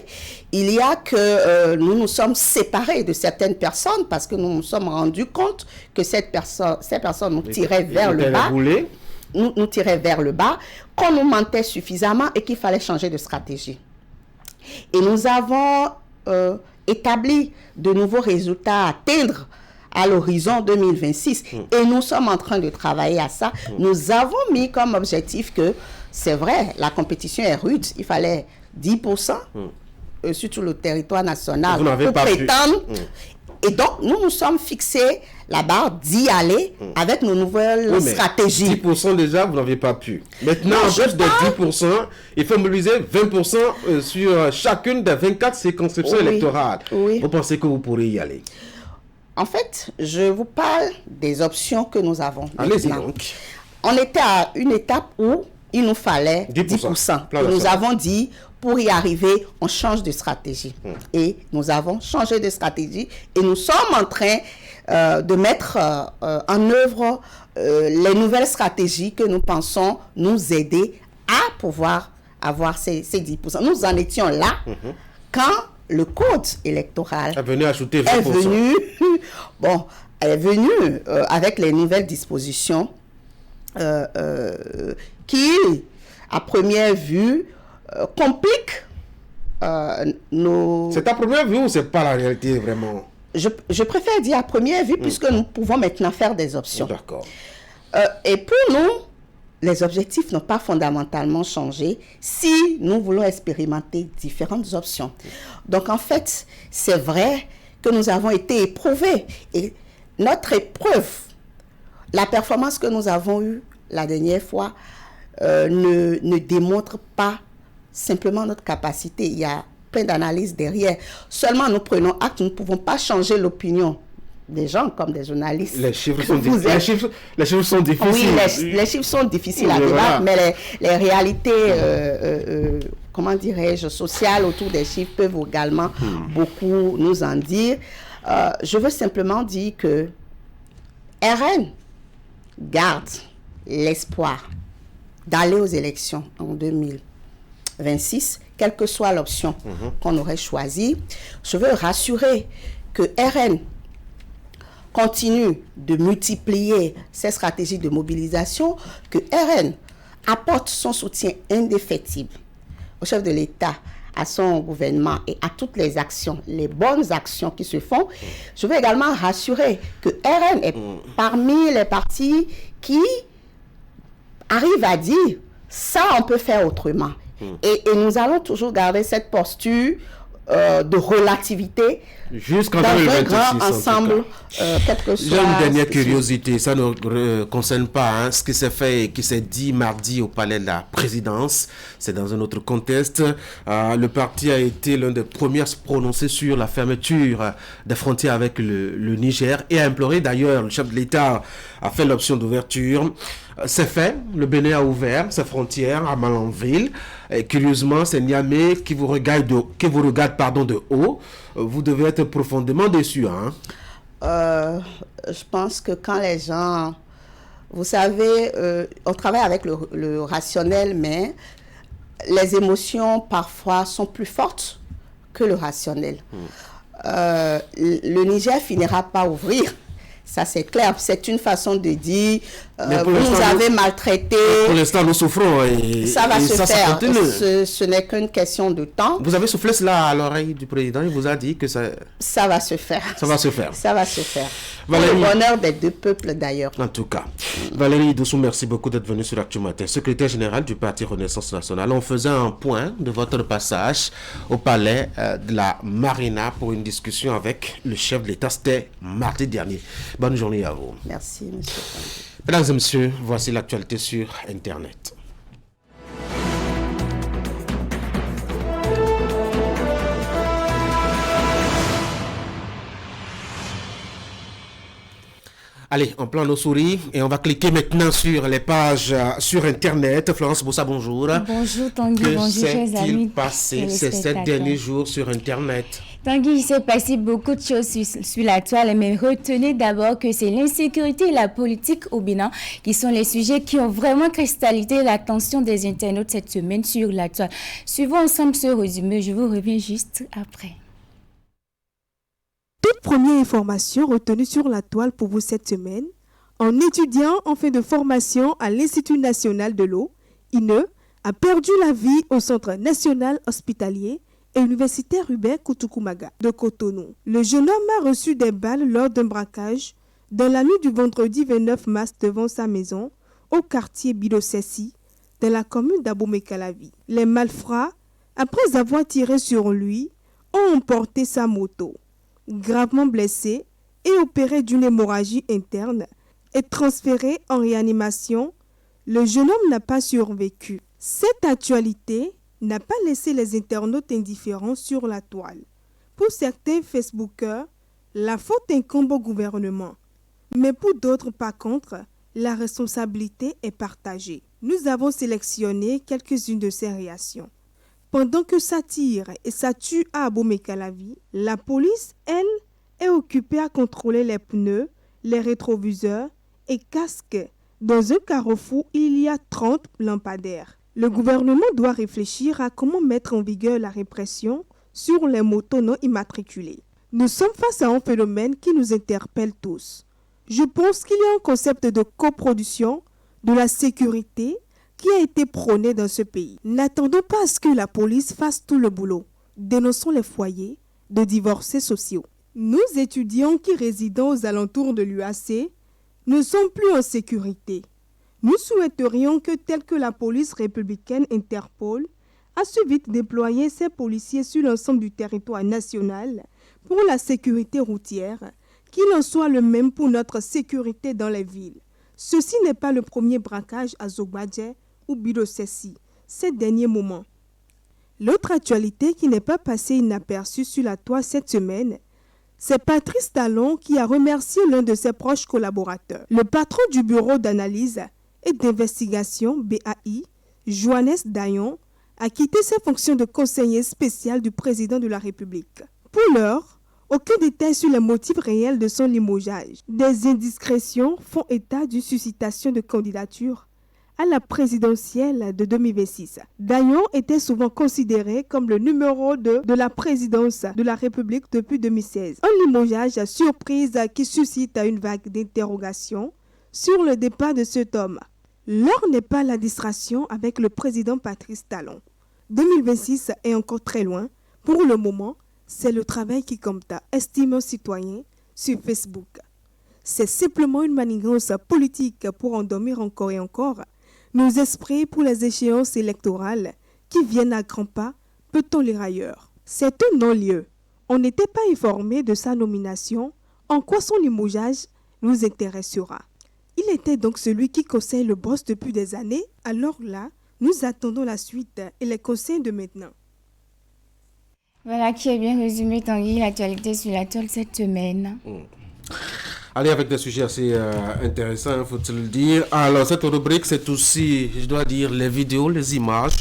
Il y a que nous nous sommes séparés de certaines personnes parce que nous nous sommes rendus compte que ces personnes nous tiraient vers le bas. Nous tiraient vers le bas, qu'on nous mentait suffisamment et qu'il fallait changer de stratégie. Et nous avons établi de nouveaux résultats à atteindre à l'horizon 2026 et nous sommes en train de travailler à ça. Nous avons mis comme objectif que c'est vrai, la compétition est rude, il fallait 10% sur tout le territoire national pour prétendre. Et donc, nous nous sommes fixés la barre d'y aller avec nos nouvelles stratégies. 10% déjà, vous n'avez pas pu. Maintenant, en plus de 10%, il faut mobiliser 20% sur chacune des 24 circonscriptions électorales. Vous pensez que vous pourrez y aller? En fait, je vous parle des options que nous avons. Allez-y donc. On était à une étape où il nous fallait 10%. Et nous avons dit, pour y arriver, on change de stratégie. Et nous avons changé de stratégie et nous sommes en train de mettre en œuvre les nouvelles stratégies que nous pensons nous aider à pouvoir avoir ces 10%. Nous en étions là quand le code électoral est venu ajouter 20%. Est venu avec les nouvelles dispositions qui, à première vue, compliquent nos... C'est à première vue ou c'est pas la réalité vraiment? Je préfère dire à première vue puisque nous pouvons maintenant faire des options. D'accord. Et pour nous, les objectifs n'ont pas fondamentalement changé si nous voulons expérimenter différentes options. Donc en fait, c'est vrai que nous avons été éprouvés. Et notre épreuve, la performance que nous avons eue la dernière fois, ne démontre pas simplement notre capacité. Il y a plein d'analyses derrière. Seulement nous prenons acte, nous ne pouvons pas changer l'opinion des gens comme des journalistes. Les chiffres sont difficiles. Oui, les chiffres sont difficiles à débattre, mais les réalités, comment dirais-je, sociales autour des chiffres peuvent également beaucoup nous en dire. Je veux simplement dire que RN garde l'espoir d'aller aux élections en 2026, quelle que soit l'option qu'on aurait choisie. Je veux rassurer que RN continue de multiplier ses stratégies de mobilisation, que RN apporte son soutien indéfectible au chef de l'État, à son gouvernement et à toutes les actions, les bonnes actions qui se font. Je veux également rassurer que RN est parmi les partis qui arrivent à dire ça, on peut faire autrement. Et nous allons toujours garder cette posture de relativité jusqu'en dans 2026, un grand ensemble, quel que soit... J'ai une dernière curiosité, ça ne concerne pas ce qui s'est fait et qui s'est dit mardi au palais de la présidence, c'est dans un autre contexte. Le parti a été l'un des premiers à se prononcer sur la fermeture des frontières avec le Niger et a imploré d'ailleurs, le chef de l'État a fait l'option d'ouverture. C'est fait, le Bénin a ouvert ses frontières à Malanville. Et curieusement, c'est Niamey qui vous regarde de haut. Vous devez être profondément déçu. je pense que quand les gens... Vous savez, on travaille avec le rationnel, mais les émotions parfois sont plus fortes que le rationnel. Le Niger finira par ouvrir. Ça, c'est clair. C'est une façon de dire, vous nous avez maltraités. Pour l'instant, nous souffrons. Ça va se faire. Ce n'est qu'une question de temps. Vous avez soufflé cela à l'oreille du président. Il vous a dit que ça... Ça va se faire. Ça va se faire. Ça va se faire. Valérie... Pour le bonheur des deux peuples, d'ailleurs. En tout cas. Valérie Dossou, merci beaucoup d'être venue sur Actu Matin. Secrétaire générale du Parti Renaissance Nationale. On faisait un point de votre passage au palais de la Marina pour une discussion avec le chef de l'État. C'était mardi dernier. Bonne journée à vous. Merci, monsieur. Mesdames et messieurs, voici l'actualité sur Internet. Allez, on plante nos souris et on va cliquer maintenant sur les pages sur Internet. Florence Boussa, bonjour. Bonjour Tanguy, bonjour chers amis. Que s'est-il passé ces 7 derniers jours sur Internet? Tanguy, il s'est passé beaucoup de choses sur la toile, mais retenez d'abord que c'est l'insécurité et la politique au Bénin qui sont les sujets qui ont vraiment cristallisé l'attention des internautes cette semaine sur la toile. Suivons ensemble ce résumé, je vous reviens juste après. Toute première information retenue sur la toile pour vous cette semaine, un étudiant en fin de formation à l'Institut national de l'eau, INE, a perdu la vie au Centre national hospitalier et universitaire Hubert Kutukumaga de Cotonou. Le jeune homme a reçu des balles lors d'un braquage dans la nuit du vendredi 29 mars devant sa maison au quartier Bidosessi, dans la commune d'Abomey-Calavi. Les malfrats, après avoir tiré sur lui, ont emporté sa moto. Gravement blessé et opéré d'une hémorragie interne et transféré en réanimation, le jeune homme n'a pas survécu. Cette actualité n'a pas laissé les internautes indifférents sur la toile. Pour certains Facebookers, la faute incombe au gouvernement. Mais pour d'autres, par contre, la responsabilité est partagée. Nous avons sélectionné quelques-unes de ces réactions. Pendant que ça tire et ça tue à Abomey-Calavi, la police, elle, est occupée à contrôler les pneus, les rétroviseurs et casques. Dans un carrefour, il y a 30 lampadaires. Le gouvernement doit réfléchir à comment mettre en vigueur la répression sur les motos non immatriculées. Nous sommes face à un phénomène qui nous interpelle tous. Je pense qu'il y a un concept de coproduction de la sécurité qui a été prôné dans ce pays. N'attendons pas à ce que la police fasse tout le boulot. Dénonçons les foyers de divorcés sociaux. Nous, étudiants qui résidons aux alentours de l'UAC, ne sommes plus en sécurité. Nous souhaiterions que, tel que la police républicaine Interpol, a su vite déployer ses policiers sur l'ensemble du territoire national pour la sécurité routière, qu'il en soit le même pour notre sécurité dans les villes. Ceci n'est pas le premier braquage à Zobadje ou Bidosessi, ces derniers moments. L'autre actualité qui n'est pas passée inaperçue sur la toile cette semaine, c'est Patrice Talon qui a remercié l'un de ses proches collaborateurs. Le patron du bureau d'analyse et d'investigation BAI, Johannes Dayon, a quitté ses fonctions de conseiller spécial du président de la République. Pour l'heure, aucun détail sur les motifs réels de son limogeage. Des indiscrétions font état d'une suscitation de candidature à la présidentielle de 2026. Dayon était souvent considéré comme le numéro 2 de la présidence de la République depuis 2016. Un limogeage à surprise qui suscite une vague d'interrogations sur le départ de cet homme. L'heure n'est pas la distraction avec le président Patrice Talon. 2026 est encore très loin. Pour le moment, c'est le travail qui compte, estime un citoyen sur Facebook. C'est simplement une manigance politique pour endormir encore et encore nos esprits pour les échéances électorales qui viennent à grands pas, peut-on lire ailleurs. C'est un non-lieu. On n'était pas informé de sa nomination, en quoi son limogeage nous intéressera. Il était donc celui qui conseille le boss depuis des années, alors là, nous attendons la suite et les conseils de maintenant. Voilà qui est bien résumé, Tanguy, l'actualité sur la toile cette semaine. Allez, avec des sujets assez intéressants, faut-il le dire. Alors, cette rubrique, c'est aussi, je dois dire, les vidéos, les images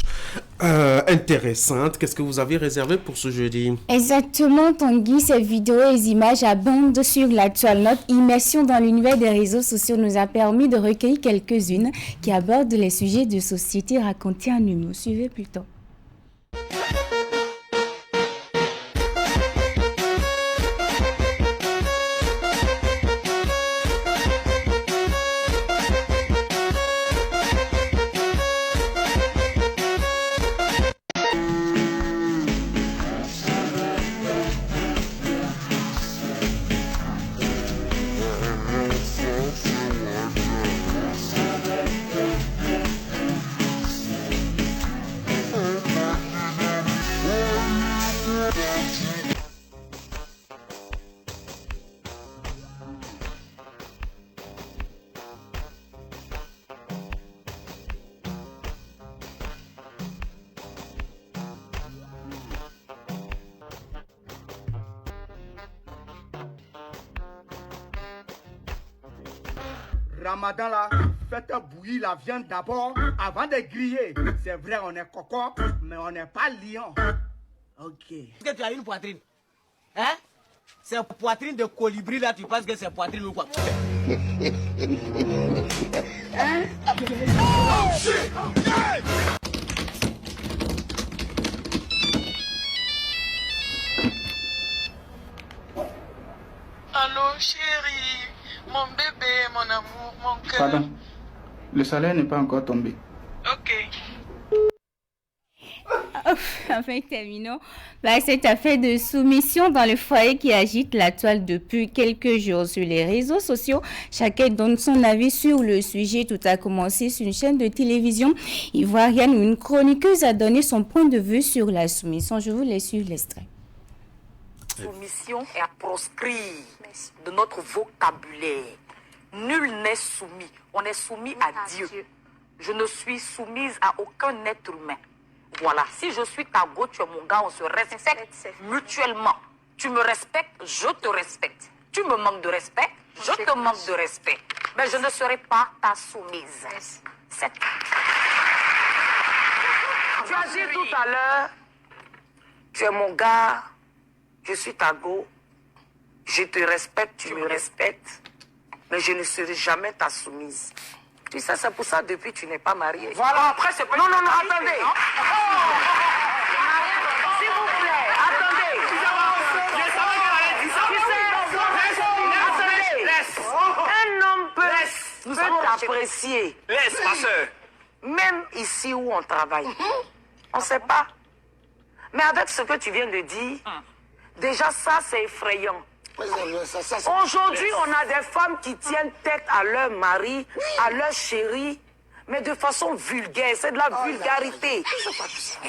intéressante. Qu'est-ce que vous avez réservé pour ce jeudi? Exactement, Tanguy, ces vidéos et images abondent sur la toile. Notre immersion dans l'univers des réseaux sociaux nous a permis de recueillir quelques-unes qui abordent les sujets de société racontés en humour. Suivez plutôt. Ramadan là, faites bouillir la viande d'abord avant de griller. C'est vrai, on est coco, mais on n'est pas lion. Ok. Est-ce que tu as une poitrine? Hein? C'est poitrine de colibri là, tu penses que c'est poitrine ou quoi? Hein? Allô chérie, mon bébé, mon amour, mon cœur. Pardon, le salaire n'est pas encore tombé. Ok. Enfin, terminons par cette affaire de soumission dans le foyer qui agite la toile depuis quelques jours sur les réseaux sociaux. Chacun donne son avis sur le sujet. Tout a commencé sur une chaîne de télévision ivoirienne où une chroniqueuse a donné son point de vue sur la soumission. Je vous laisse suivre l'extrait. Soumission est à proscrire de notre vocabulaire. Nul n'est soumis. On est soumis à Dieu. Je ne suis soumise à aucun être humain. Voilà, si je suis ta go, tu es mon gars, on se respecte mutuellement. Tu me respectes, je te respecte. Tu me manques de respect, je te manque de respect. Mais je ne serai pas ta soumise. C'est... Tu as dit tout à l'heure, tu es mon gars, je suis ta go, je te respecte, tu me respectes, mais je ne serai jamais ta soumise. Tu sais, c'est pour ça, depuis, tu n'es pas marié. Voilà, après, c'est pas... Non, attendez. S'il vous plaît, attendez. Un homme peut t'apprécier. Laisse, ma soeur. Même ici où on travaille. On ne sait pas. Mais avec ce que tu viens de dire, déjà ça, c'est effrayant. Aujourd'hui, on a des femmes qui tiennent tête à leur mari, à leur chéri, mais de façon vulgaire. C'est de la vulgarité.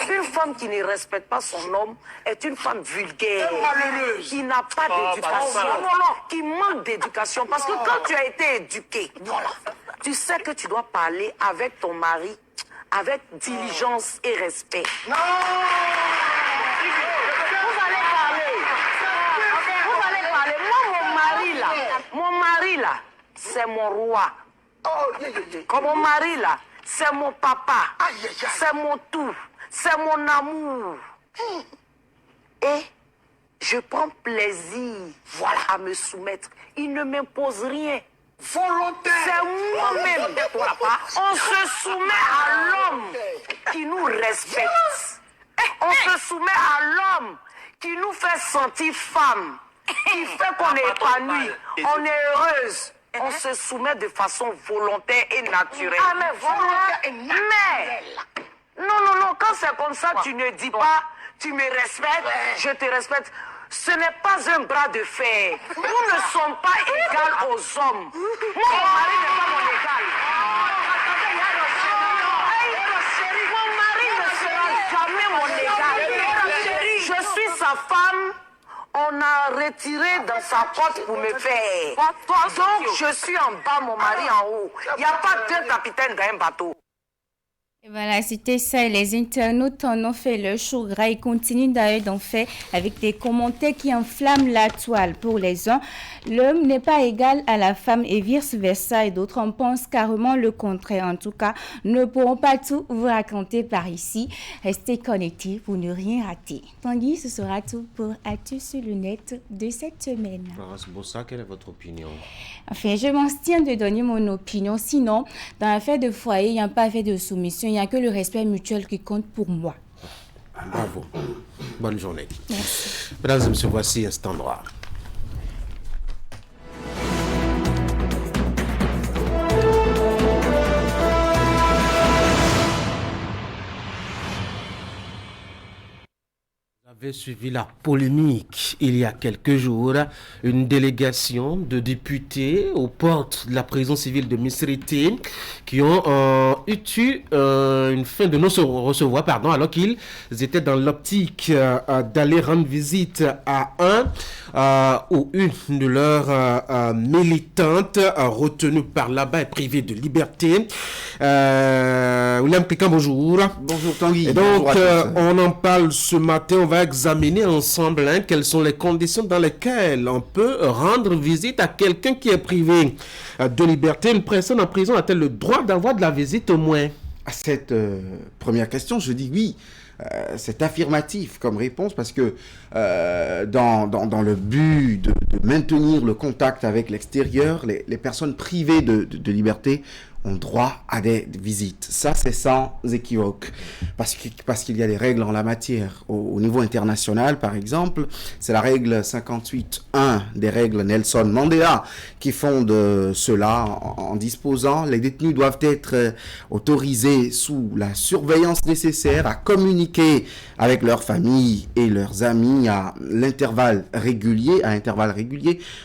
Une femme qui ne respecte pas son homme est une femme vulgaire, qui n'a pas d'éducation, qui manque d'éducation. Parce que quand tu as été éduqué, tu sais que tu dois parler avec ton mari avec diligence et respect. Non! Mon mari là, c'est mon roi. Comme mon mari là, c'est mon papa. C'est mon tout. C'est mon amour. Et je prends plaisir à me soumettre. Il ne m'impose rien. Volontaire. C'est moi-même. On se soumet à l'homme qui nous respecte. On se soumet à l'homme qui nous fait sentir femme. Qui fait qu'on est épanoui, on est heureuse. On se soumet de façon volontaire et naturelle. Ah, mais volontaire. Mais, non, quand c'est comme ça, tu ne dis pas, tu me respectes, je te respecte. Ce n'est pas un bras de fer. Nous ne sommes pas égales aux hommes. Moi, mon mari n'est pas mon égal. Mon mari ne sera jamais mon égal. Je suis sa femme. On a retiré dans sa porte pour me faire. Donc, je suis en bas, mon mari en haut. Il n'y a pas deux capitaines dans un bateau. Et voilà, c'était ça. Les internautes en ont fait leur show gras. Ils continuent d'ailleurs d'en faire avec des commentaires qui enflamment la toile. Pour les uns, l'homme n'est pas égal à la femme et vice-versa. Et d'autres en pensent carrément le contraire. En tout cas, nous ne pourrons pas tout vous raconter par ici. Restez connectés pour ne rien rater. Tanguy, ce sera tout pour Actu sur le net de cette semaine. Florence Bossa, quelle est votre opinion? Enfin, je m'abstiens de donner mon opinion. Sinon, dans l'affaire de foyer, il n'y a pas fait de soumission. Il n'y a que le respect mutuel qui compte pour moi. Bravo. Bonne journée. Merci. Mesdames et messieurs, voici Instant Noir. Vous avez suivi la polémique il y a quelques jours. Une délégation de députés aux portes de la prison civile de Missirité qui ont eu une fin de non-recevoir alors qu'ils étaient dans l'optique d'aller rendre visite à un ou une de leurs militantes retenues par là-bas et privées de liberté. William Pékin, bonjour. Bonjour Tanguy. Et donc, on en parle ce matin. On va examiner ensemble quelles sont les conditions dans lesquelles on peut rendre visite à quelqu'un qui est privé de liberté. Une personne en prison a-t-elle le droit d'avoir de la visite au moins? À cette première question, je dis oui. C'est affirmatif comme réponse parce que dans le but de maintenir le contact avec l'extérieur, les personnes privées de liberté ont droit à des visites. Ça, c'est sans équivoque. Parce qu'il y a des règles en la matière. Au niveau international, par exemple, c'est la règle 58.1 des règles Nelson Mandela qui font de cela en disposant. Les détenus doivent être autorisés sous la surveillance nécessaire à communiquer avec leurs familles et leurs amis à intervalles réguliers.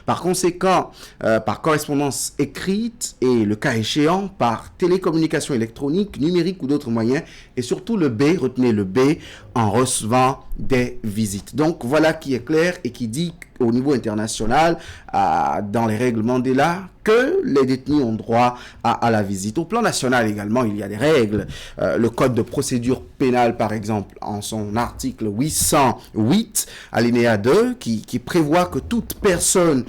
Par conséquent, par correspondance écrite et le cas échéant, par télécommunication électronique, numérique ou d'autres moyens, et surtout le B, retenez le B, en recevant des visites. Donc voilà qui est clair et qui dit au niveau international, dans les règles Mandela, que les détenus ont droit à la visite. Au plan national également, il y a des règles. Le code de procédure pénale, par exemple, en son article 808, alinéa 2, qui prévoit que toute personne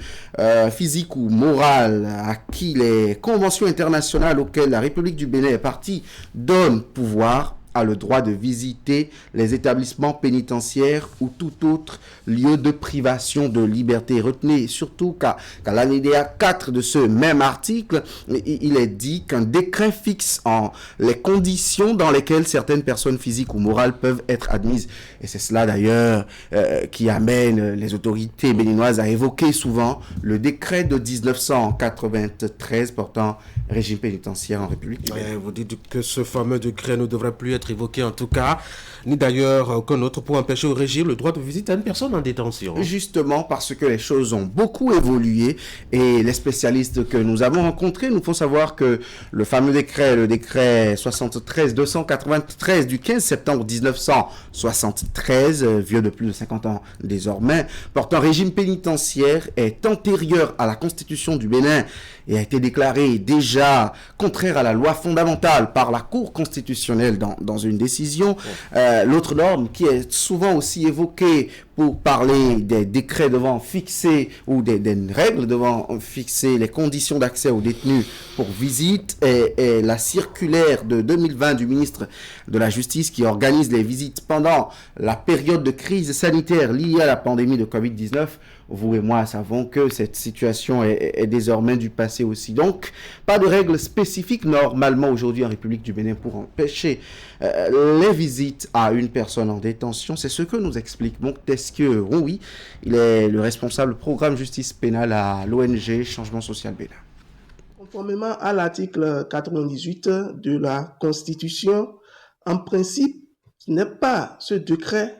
physique ou morale à qui les conventions internationales auxquelles la République du Bénin est partie donnent pouvoir a le droit de visiter les établissements pénitentiaires ou tout autre lieu de privation de liberté. Retenez surtout qu'à l'alinéa 4 de ce même article, il est dit qu'un décret fixe les conditions dans lesquelles certaines personnes physiques ou morales peuvent être admises. Et c'est cela d'ailleurs qui amène les autorités béninoises à évoquer souvent le décret de 1993 portant régime pénitentiaire en République du Bénin. Vous dites que ce fameux décret ne devrait plus être évoqué en tout cas, ni d'ailleurs aucun autre pour empêcher au régime le droit de visite à une personne en détention. Justement parce que les choses ont beaucoup évolué et les spécialistes que nous avons rencontrés nous font savoir que le fameux décret, le décret 73-293 du 15 septembre 1973, vieux de plus de 50 ans désormais, portant régime pénitentiaire est antérieur à la Constitution du Bénin et a été déclaré déjà contraire à la loi fondamentale par la Cour constitutionnelle dans une décision. L'autre norme qui est souvent aussi évoquée pour parler des décrets devant fixer ou des règles devant fixer les conditions d'accès aux détenus pour visite est la circulaire de 2020 du ministre de la Justice qui organise les visites pendant la période de crise sanitaire liée à la pandémie de Covid-19. Vous et moi savons que cette situation est désormais du passé aussi. Donc, pas de règles spécifiques normalement aujourd'hui en République du Bénin pour empêcher les visites à une personne en détention. C'est ce que nous explique Montesquieu Rouy. Il est le responsable programme justice pénale à l'ONG Changement Social Bénin. Conformément à l'article 98 de la Constitution, en principe, ce n'est pas ce décret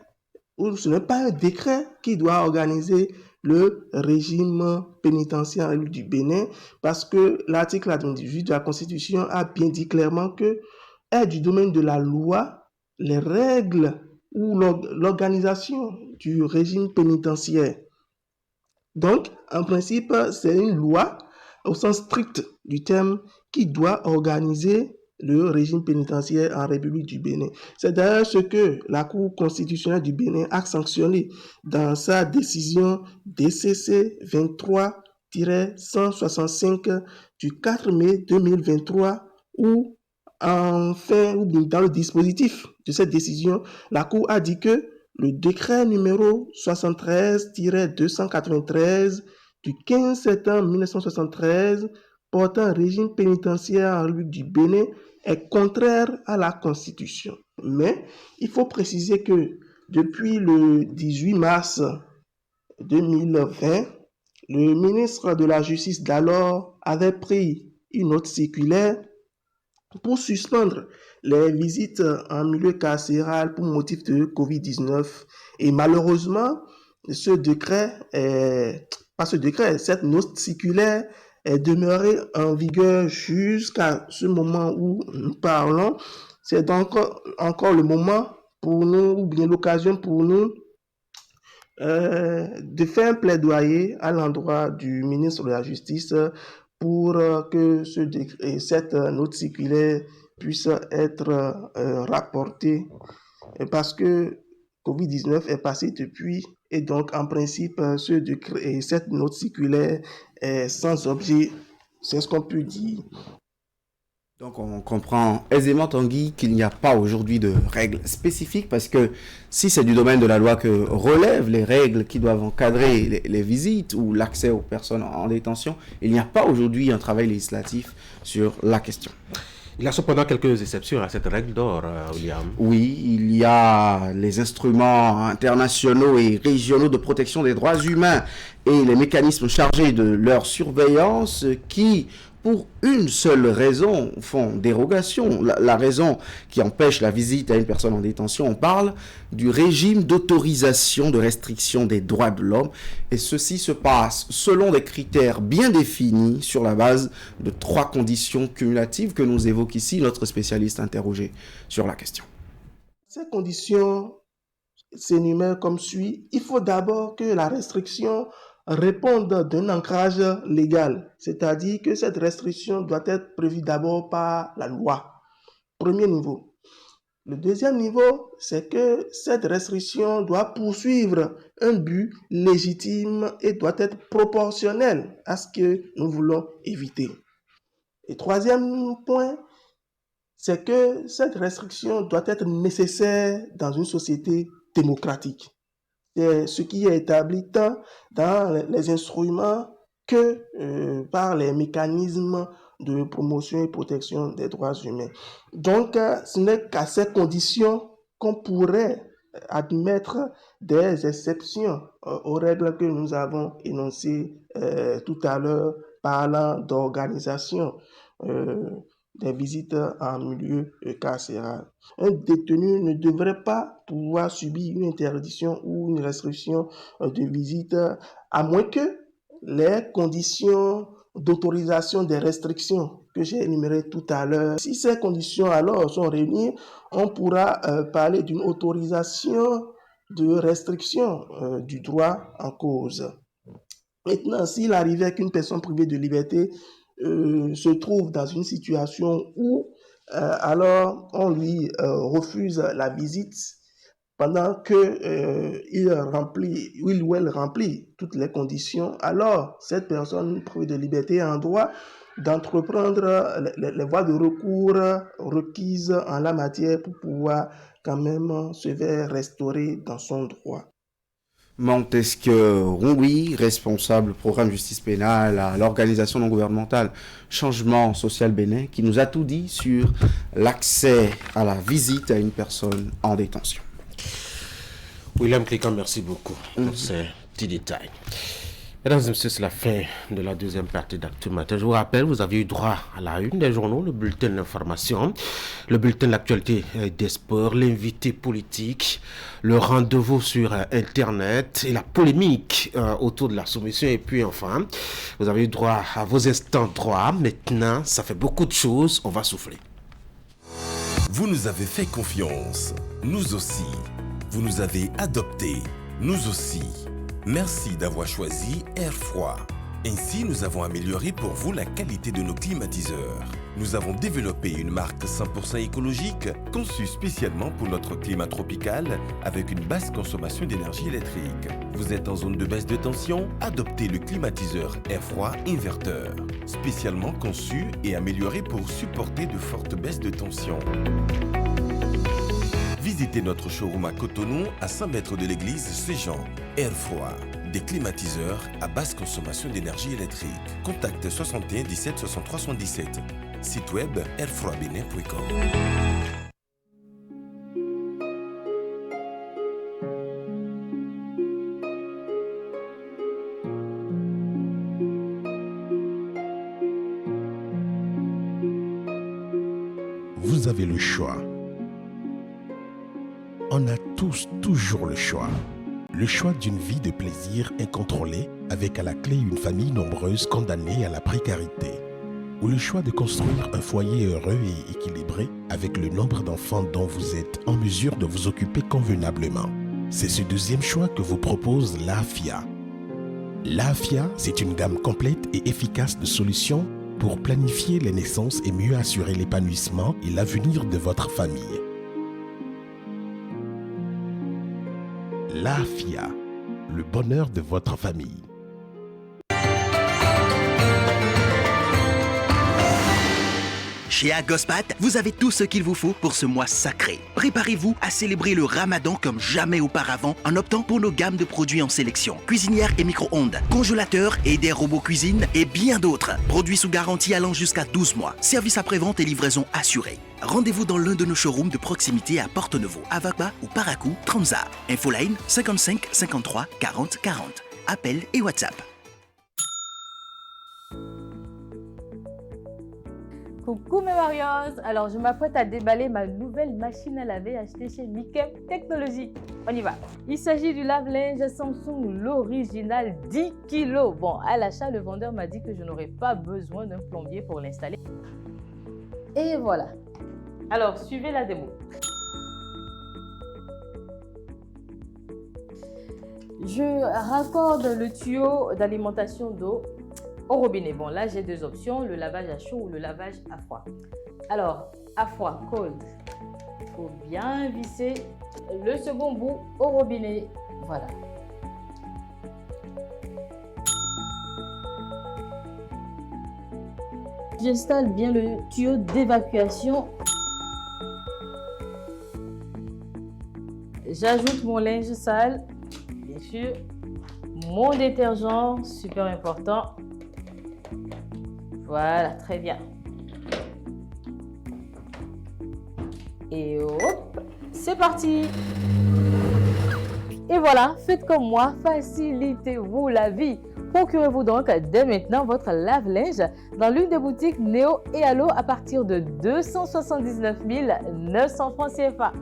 ou ce n'est pas un décret qui doit organiser le régime pénitentiaire du Bénin, parce que l'article 98 de la Constitution a bien dit clairement que est du domaine de la loi les règles ou l'organisation du régime pénitentiaire. Donc, en principe, c'est une loi au sens strict du terme qui doit organiser le régime pénitentiaire en République du Bénin. C'est d'ailleurs ce que la Cour constitutionnelle du Bénin a sanctionné dans sa décision DCC 23-165 du 4 mai 2023 où, enfin, dans le dispositif de cette décision, la Cour a dit que le décret numéro 73-293 du 15 septembre 1973 portant un régime pénitentiaire en République du Bénin est contraire à la Constitution. Mais il faut préciser que depuis le 18 mars 2020, le ministre de la Justice d'alors avait pris une autre circulaire pour suspendre les visites en milieu carcéral pour motif de Covid-19. Et malheureusement, cette note circulaire est demeurée en vigueur jusqu'à ce moment où nous parlons. C'est donc encore le moment pour nous, ou bien l'occasion pour nous, de faire un plaidoyer à l'endroit du ministre de la Justice pour que cette note circulaire puisse être rapportée, parce que Covid-19 est passé depuis, et donc en principe cette note circulaire est sans objet, c'est ce qu'on peut dire. Donc on comprend aisément, Tanguy, qu'il n'y a pas aujourd'hui de règles spécifiques, parce que si c'est du domaine de la loi que relèvent les règles qui doivent encadrer les visites ou l'accès aux personnes en détention, il n'y a pas aujourd'hui un travail législatif sur la question. Il y a cependant quelques exceptions à cette règle d'or, William. Oui, il y a les instruments internationaux et régionaux de protection des droits humains et les mécanismes chargés de leur surveillance qui, pour une seule raison, font dérogation. La raison qui empêche la visite à une personne en détention, on parle du régime d'autorisation de restriction des droits de l'homme. Et ceci se passe selon des critères bien définis sur la base de 3 conditions cumulatives que nous évoque ici notre spécialiste interrogé sur la question. Ces conditions s'énumèrent comme suit. Il faut d'abord que la restriction répondent d'un ancrage légal, c'est-à-dire que cette restriction doit être prévue d'abord par la loi. Premier niveau. Le deuxième niveau, c'est que cette restriction doit poursuivre un but légitime et doit être proportionnelle à ce que nous voulons éviter. Et troisième point, c'est que cette restriction doit être nécessaire dans une société démocratique. C'est ce qui est établi tant dans les instruments que par les mécanismes de promotion et protection des droits humains. Donc, ce n'est qu'à ces conditions qu'on pourrait admettre des exceptions aux règles que nous avons énoncées tout à l'heure, parlant d'organisation des visites en milieu carcéral. Un détenu ne devrait pas pouvoir subir une interdiction ou une restriction de visite, à moins que les conditions d'autorisation des restrictions que j'ai énumérées tout à l'heure. Si ces conditions alors sont réunies, on pourra parler d'une autorisation de restriction du droit en cause. Maintenant, s'il arrivait qu'une personne privée de liberté se trouve dans une situation où alors on lui refuse la visite pendant que il ou elle remplit toutes les conditions, alors cette personne privée de liberté a un droit d'entreprendre les voies de recours requises en la matière pour pouvoir quand même se faire restaurer dans son droit. Montesquieu Roui, responsable programme justice pénale à l'organisation non gouvernementale Changement Social Bénin, qui nous a tout dit sur l'accès à la visite à une personne en détention. William Clécan, merci beaucoup pour ces petits détails. Mesdames et messieurs, c'est la fin de la deuxième partie d'Actu Matin. Je vous rappelle, vous avez eu droit à la une des journaux, le bulletin d'information, le bulletin de l'actualité des sports, l'invité politique, le rendez-vous sur Internet et la polémique autour de la soumission. Et puis enfin, vous avez eu droit à vos instants droits. Maintenant, ça fait beaucoup de choses, on va souffler. Vous nous avez fait confiance, nous aussi. Vous nous avez adoptés, nous aussi. Merci d'avoir choisi Air Froid. Ainsi, nous avons amélioré pour vous la qualité de nos climatiseurs. Nous avons développé une marque 100% écologique conçue spécialement pour notre climat tropical avec une basse consommation d'énergie électrique. Vous êtes en zone de baisse de tension? Adoptez le climatiseur air froid inverteur, spécialement conçu et amélioré pour supporter de fortes baisses de tension. Visitez notre showroom à Cotonou, à 100 mètres de l'église Saint-Jean. Air froid, des climatiseurs à basse consommation d'énergie électrique. Contacte 61 17 63 77. Site web airfroidbenin.com. Vous avez le choix. On a tous toujours le choix. Le choix d'une vie de plaisir incontrôlée avec à la clé une famille nombreuse condamnée à la précarité. Ou le choix de construire un foyer heureux et équilibré avec le nombre d'enfants dont vous êtes en mesure de vous occuper convenablement. C'est ce deuxième choix que vous propose l'AFIA. L'AFIA, c'est une gamme complète et efficace de solutions pour planifier les naissances et mieux assurer l'épanouissement et l'avenir de votre famille. L'AFIA, le bonheur de votre famille. Chez Agospat, vous avez tout ce qu'il vous faut pour ce mois sacré. Préparez-vous à célébrer le Ramadan comme jamais auparavant en optant pour nos gammes de produits en sélection. Cuisinières et micro-ondes, congélateurs et des robots cuisine et bien d'autres. Produits sous garantie allant jusqu'à 12 mois. Service après-vente et livraison assurée. Rendez-vous dans l'un de nos showrooms de proximité à Porto-Novo, Avakba ou Parakou, Tromsø. Infoline 55 53 40 40. Appel et WhatsApp. Coucou mes Warriors, alors je m'apprête à déballer ma nouvelle machine à laver achetée chez Mikem Technologies. On y va. Il s'agit du lave-linge Samsung, l'original 10 kg. Bon, à l'achat, le vendeur m'a dit que je n'aurais pas besoin d'un plombier pour l'installer. Et voilà. Alors, suivez la démo. Je raccorde le tuyau d'alimentation d'eau au robinet. Bon, là, j'ai deux options, le lavage à chaud ou le lavage à froid. Alors, à froid, cold. Il faut bien visser le second bout au robinet. Voilà. J'installe bien le tuyau d'évacuation. J'ajoute mon linge sale, bien sûr. Mon détergent, super important. Voilà, très bien. Et hop, c'est parti. Et voilà, faites comme moi, facilitez-vous la vie. Procurez-vous donc dès maintenant votre lave-linge dans l'une des boutiques Néo et Allo à partir de 279 900 francs CFA.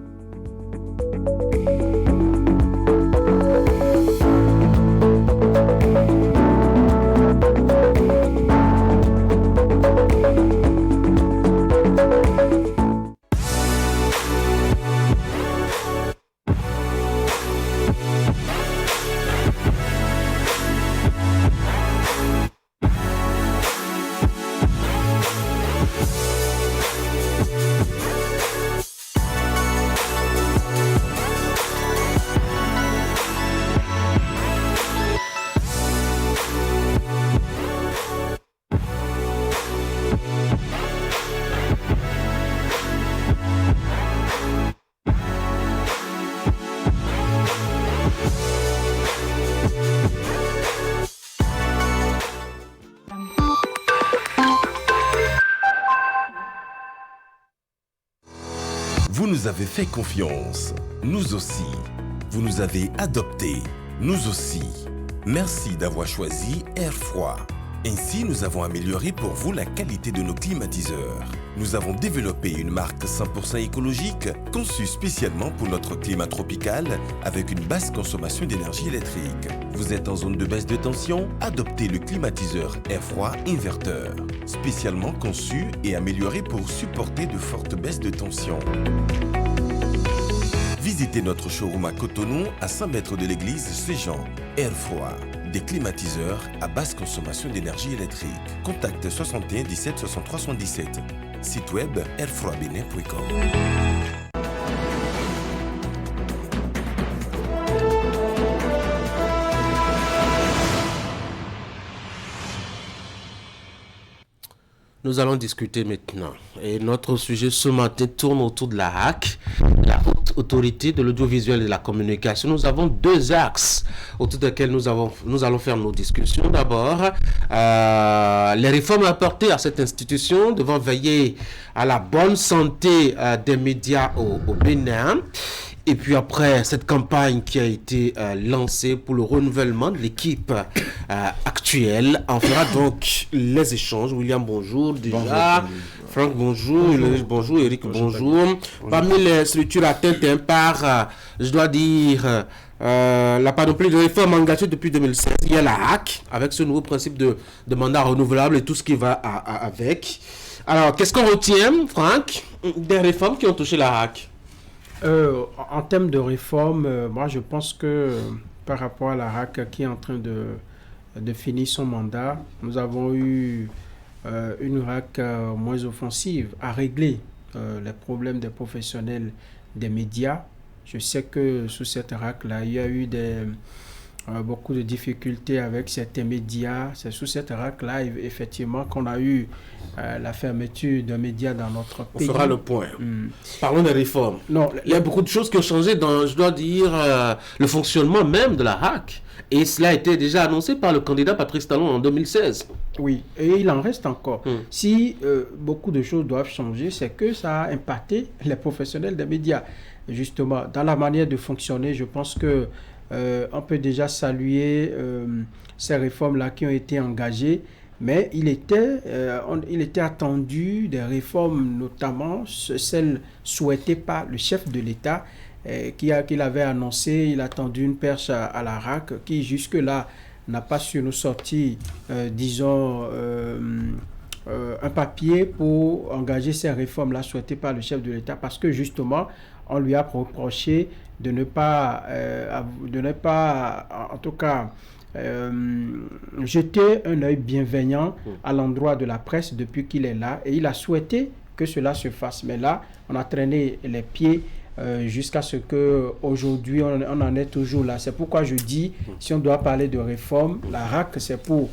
Vous nous avez fait confiance, nous aussi. Vous nous avez adoptés, nous aussi. Merci d'avoir choisi Air Froid. Ainsi, nous avons amélioré pour vous la qualité de nos climatiseurs. Nous avons développé une marque 100% écologique conçue spécialement pour notre climat tropical avec une basse consommation d'énergie électrique. Vous êtes en zone de baisse de tension? Adoptez le climatiseur air froid inverteur, spécialement conçu et amélioré pour supporter de fortes baisses de tension. Visitez notre showroom à Cotonou, à 100 mètres de l'église Saint-Jean. Air Froid, des climatiseurs à basse consommation d'énergie électrique. Contacte 61 17 63 77. Site web airfroidbenin.com. Nous allons discuter maintenant. Et notre sujet ce matin tourne autour de la HAC, la Haute Autorité de l'Audiovisuel et de la Communication. Nous avons deux axes autour desquels nous allons faire nos discussions. D'abord, les réformes apportées à cette institution devant veiller à la bonne santé des médias au Bénin. Et puis après cette campagne qui a été lancée pour le renouvellement de l'équipe actuelle, on fera donc les échanges. William, bonjour déjà. Bonjour. Franck, bonjour. Bonjour. Eric, bonjour. Parmi les structures atteintes par, je dois dire, la panoplie de réformes engagées depuis 2016, il y a la HAC, avec ce nouveau principe de mandat renouvelable et tout ce qui va avec. Alors, qu'est-ce qu'on retient, Franck, des réformes qui ont touché la HAC? En termes de réforme, moi je pense que par rapport à la HAC qui est en train de finir son mandat, nous avons eu une HAC moins offensive à régler les problèmes des professionnels des médias. Je sais que sous cette HAC-là, il y a eu beaucoup de difficultés avec certains médias. C'est sous cette HAC-là, effectivement, qu'on a eu la fermeture d'un média dans notre pays. On fera le point. Parlons des réformes. Non, il y a beaucoup de choses qui ont changé dans, je dois dire, le fonctionnement même de la HAC. Et cela a été déjà annoncé par le candidat Patrice Talon en 2016. Oui, et il en reste encore. Si beaucoup de choses doivent changer, c'est que ça a impacté les professionnels des médias. Justement, dans la manière de fonctionner, je pense que on peut déjà saluer ces réformes-là qui ont été engagées, mais il était attendu des réformes, notamment celles souhaitées par le chef de l'État, qu'il avait annoncé. Il a tendu une perche à la HAC, qui jusque-là n'a pas su nous sortir, disons, un papier pour engager ces réformes-là souhaitées par le chef de l'État, parce que justement, on lui a reproché de ne pas, en tout cas, jeter un œil bienveillant à l'endroit de la presse depuis qu'il est là, et il a souhaité que cela se fasse. Mais là, on a traîné les pieds jusqu'à ce qu'aujourd'hui, on en est toujours là. C'est pourquoi je dis, si on doit parler de réforme, la HAC, c'est pour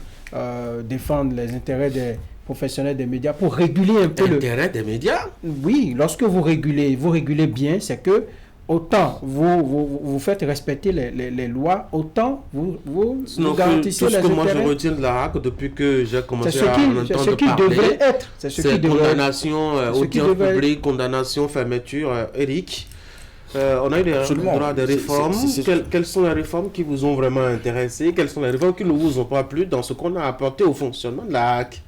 défendre les intérêts des professionnels des médias, pour réguler un peu l'intérêt des médias. Oui, lorsque vous régulez bien, c'est que autant vous faites respecter les lois, autant vous garantissez les intérêts. Tout ce que moi je retiens de la HAC depuis que j'ai commencé à en entendre parler, c'est ce qui devrait être. C'est condamnation, audience publique, condamnation, fermeture. Eric, on a eu des réformes. Quelles sont les réformes qui vous ont vraiment intéressé? Quelles sont les réformes qui ne vous ont pas plu dans ce qu'on a apporté au fonctionnement de la HAC?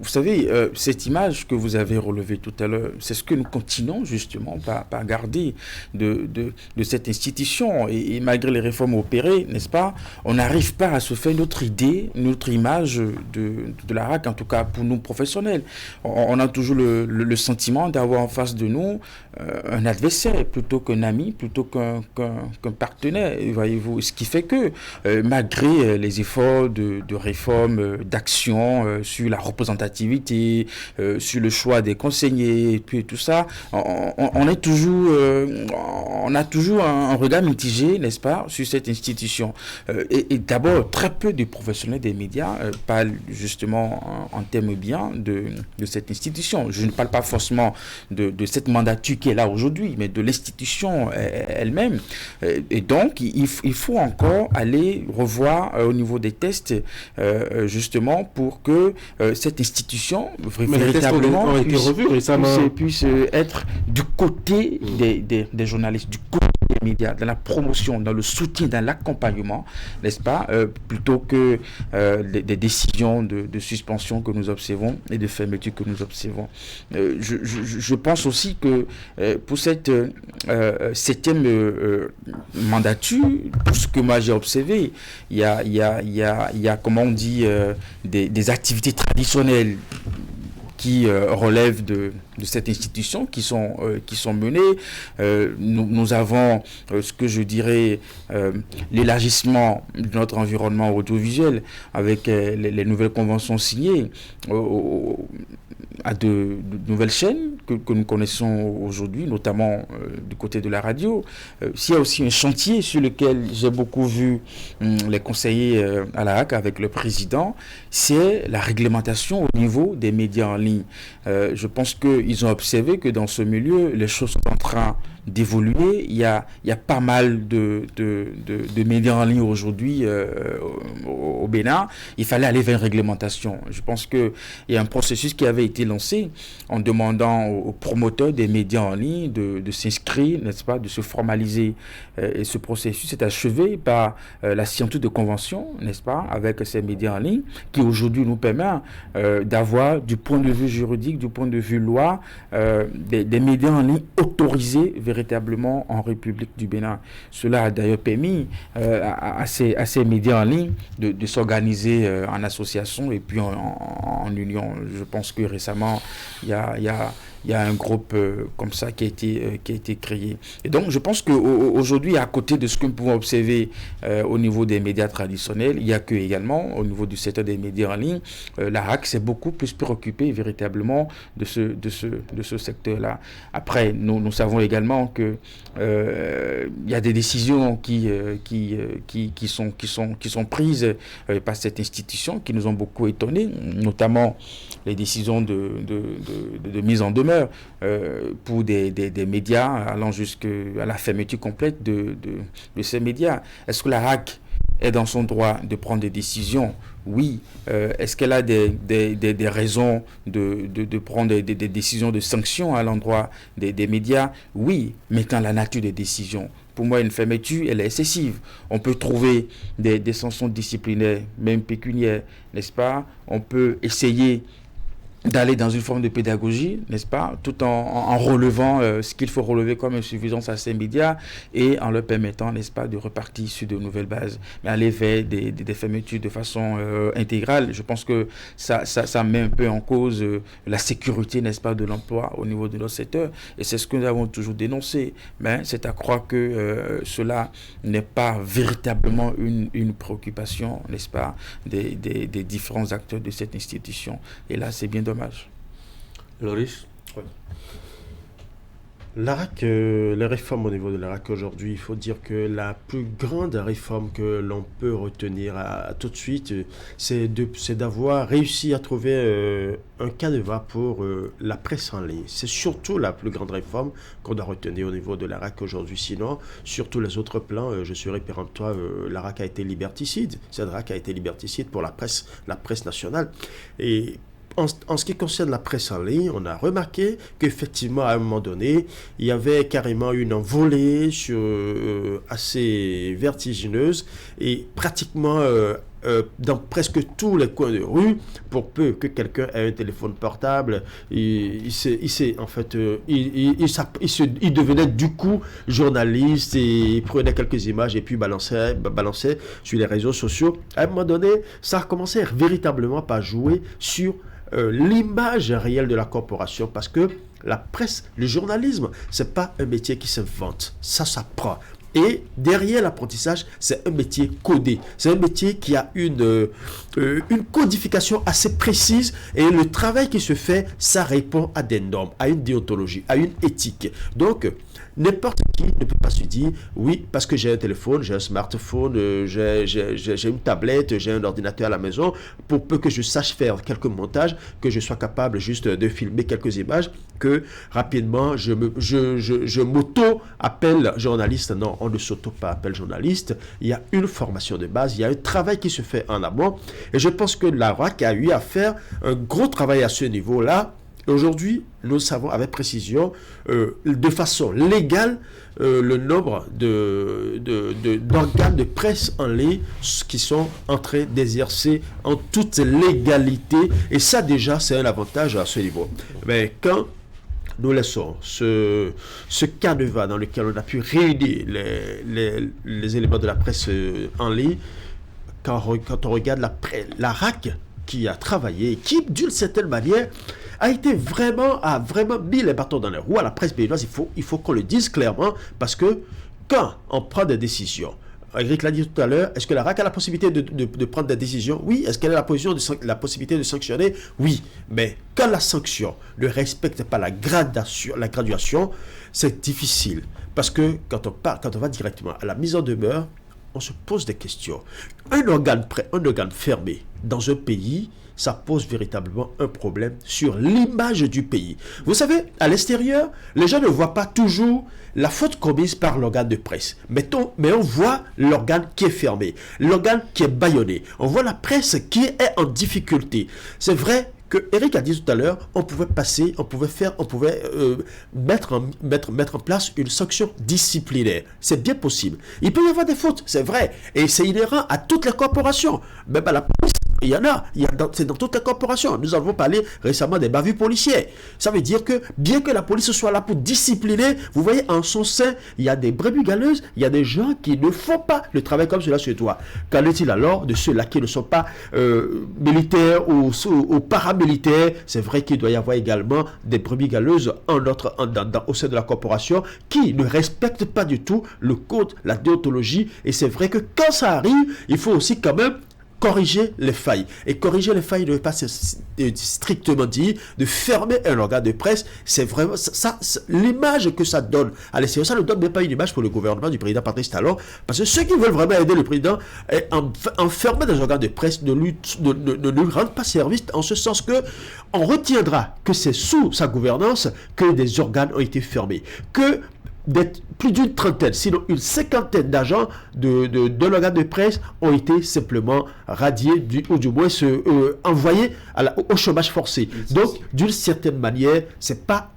Vous savez, cette image que vous avez relevée tout à l'heure, c'est ce que nous continuons justement par garder de cette institution. Et malgré les réformes opérées, n'est-ce pas, on n'arrive pas à se faire notre idée, notre image de la HAC, en tout cas pour nous professionnels. On a toujours le sentiment d'avoir en face de nous un adversaire plutôt qu'un ami, plutôt qu'un partenaire, voyez-vous. Ce qui fait que malgré les efforts de réforme, d'action sur la représentation, sur le choix des conseillers et puis tout ça, on a toujours un regard mitigé, n'est-ce pas, sur cette institution. Et d'abord, très peu de professionnels des médias parlent justement en termes bien de cette institution. Je ne parle pas forcément de cette mandature qui est là aujourd'hui, mais de l'institution elle-même. Et donc, il faut encore aller revoir au niveau des tests, justement, pour que cette institution véritablement puisse être du côté des journalistes, du côté des médias, dans la promotion, dans le soutien, dans l'accompagnement, n'est-ce pas, plutôt que des décisions de suspension que nous observons et de fermeture que nous observons. Je pense aussi que pour cette 7e mandature, pour ce que moi j'ai observé, il y a comment on dit, des activités traditionnelles qui relèvent de cette institution qui sont menées. Nous avons ce que je dirais l'élargissement de notre environnement audiovisuel avec les nouvelles conventions signées à de nouvelles chaînes que nous connaissons aujourd'hui, notamment du côté de la radio. S'il y a aussi un chantier sur lequel j'ai beaucoup vu les conseillers à la HAC avec le président, c'est la réglementation au niveau des médias en ligne. Je pense qu'ils ont observé que dans ce milieu, les choses sont en train d'évoluer. Il y a pas mal de médias en ligne aujourd'hui au Bénin. Il fallait aller vers une réglementation. Je pense qu'il y a un processus qui avait été lancé en demandant aux promoteurs des médias en ligne de s'inscrire, n'est-ce pas, de se formaliser. Et ce processus est achevé par la signature de conventions, n'est-ce pas, avec ces médias en ligne, qui aujourd'hui nous permet d'avoir, du point de vue juridique, du point de vue loi, des médias en ligne autorisés véritablement en République du Bénin. Cela a d'ailleurs permis à ces médias en ligne de s'organiser en association et puis en union. Je pense que récemment, il y a un groupe comme ça qui a été créé. Et donc, je pense qu'aujourd'hui, à côté de ce que nous pouvons observer au niveau des médias traditionnels, il y a que également, au niveau du secteur des médias en ligne, la HAC s'est beaucoup plus préoccupée véritablement de ce secteur-là. Après, nous savons également que il y a des décisions qui sont prises par cette institution qui nous ont beaucoup étonnés, notamment les décisions de mise en demeure pour des médias allant jusqu'à la fermeture complète de ces médias. Est-ce que la HAC est dans son droit de prendre des décisions? Oui. Est-ce qu'elle a des raisons de prendre des décisions de sanctions à l'endroit des médias? Oui. Maintenant, la nature des décisions. Pour moi, une fermeture, elle est excessive. On peut trouver des sanctions disciplinaires, même pécuniaires, n'est-ce pas? On peut essayer d'aller dans une forme de pédagogie, n'est-ce pas, tout en relevant ce qu'il faut relever comme insuffisance à ces médias et en leur permettant, n'est-ce pas, de repartir sur de nouvelles bases. Mais aller vers des fermetures de façon intégrale, je pense que ça met un peu en cause la sécurité, n'est-ce pas, de l'emploi au niveau de notre secteur. Et c'est ce que nous avons toujours dénoncé. Mais c'est à croire que cela n'est pas véritablement une préoccupation, n'est-ce pas, des différents acteurs de cette institution. Et là, c'est bien dommage. Loris? Oui. L'ARAC, les réformes au niveau de l'ARAC aujourd'hui, il faut dire que la plus grande réforme que l'on peut retenir à tout de suite, c'est d'avoir réussi à trouver un canevas pour la presse en ligne. C'est surtout la plus grande réforme qu'on doit retenir au niveau de l'ARAC aujourd'hui. Sinon, sur tous les autres plans, je serai péremptoire, l'ARAC a été liberticide. Cette ARAC a été liberticide pour la presse nationale. Et en ce qui concerne la presse en ligne, on a remarqué qu'effectivement, à un moment donné, il y avait carrément une envolée assez vertigineuse et pratiquement dans presque tous les coins de rue, pour peu que quelqu'un ait un téléphone portable, il devenait du coup journaliste et il prenait quelques images et puis balançait sur les réseaux sociaux. À un moment donné, ça a commencé véritablement par jouer sur l'image réelle de la corporation, parce que la presse, le journalisme, c'est pas un métier qui s'invente, ça s'apprend. Et derrière l'apprentissage, c'est un métier codé. C'est un métier qui a une codification assez précise, et le travail qui se fait, ça répond à des normes, à une déontologie, à une éthique. Donc, n'importe qui ne peut pas se dire, oui, parce que j'ai un téléphone, j'ai un smartphone, j'ai une tablette, j'ai un ordinateur à la maison, pour peu que je sache faire quelques montages, que je sois capable juste de filmer quelques images, que rapidement je m'auto-appelle journaliste. Non, on ne s'auto-appelle journaliste. Il y a une formation de base, il y a un travail qui se fait en amont. Et je pense que la RAC a eu à faire un gros travail à ce niveau-là. Aujourd'hui, nous savons avec précision, de façon légale, le nombre d'organes de presse en ligne qui sont en train d'exercer en toute légalité. Et ça, déjà, c'est un avantage à ce niveau. Mais quand nous laissons ce canevas dans lequel on a pu réunir les éléments de la presse en ligne, quand on regarde la RAC qui a travaillé, qui d'une certaine manière a vraiment mis les bâtons dans les roues à la presse béninoise. Il faut qu'on le dise clairement, parce que quand on prend des décisions, Eric l'a dit tout à l'heure, est-ce que la RAC a la possibilité de prendre des décisions? Oui. Est-ce qu'elle a la possibilité de sanctionner? Oui. Mais quand la sanction ne respecte pas la graduation, c'est difficile. Parce que quand on va directement à la mise en demeure, on se pose des questions. Un organe fermé dans un pays, ça pose véritablement un problème sur l'image du pays. Vous savez, à l'extérieur, les gens ne voient pas toujours la faute commise par l'organe de presse. Mais on voit l'organe qui est fermé, l'organe qui est bâillonné. On voit la presse qui est en difficulté. C'est vrai que Eric a dit tout à l'heure, on pouvait mettre en place une sanction disciplinaire. C'est bien possible. Il peut y avoir des fautes, c'est vrai. Et c'est inhérent à toutes les corporations. Même à la police, il y en a. C'est dans toutes les corporations. Nous avons parlé récemment des bavures policières. Ça veut dire que, bien que la police soit là pour discipliner, vous voyez, en son sein, il y a des brebis galeuses, il y a des gens qui ne font pas le travail comme cela se doit. Qu'en est-il alors de ceux-là qui ne sont pas militaires ou paramilitaires? C'est vrai qu'il doit y avoir également des brebis galeuses au sein de la corporation qui ne respectent pas du tout le code, la déontologie. Et c'est vrai que quand ça arrive, il faut aussi quand même corriger les failles. Et corriger les failles ne veut pas strictement dire de fermer un organe de presse. C'est vraiment ça, l'image que ça donne à l'extérieur. Ça ne donne même pas une image pour le gouvernement du président Patrice Talon, parce que ceux qui veulent vraiment aider le président, enfermer des organes de presse ne lui rendent pas service, en ce sens que on retiendra que c'est sous sa gouvernance que des organes ont été fermés, que plus d'une trentaine, sinon une cinquantaine d'agents de l'organe de presse ont été simplement radiés ou du moins envoyés au chômage forcé. Donc, d'une certaine manière, c'est pas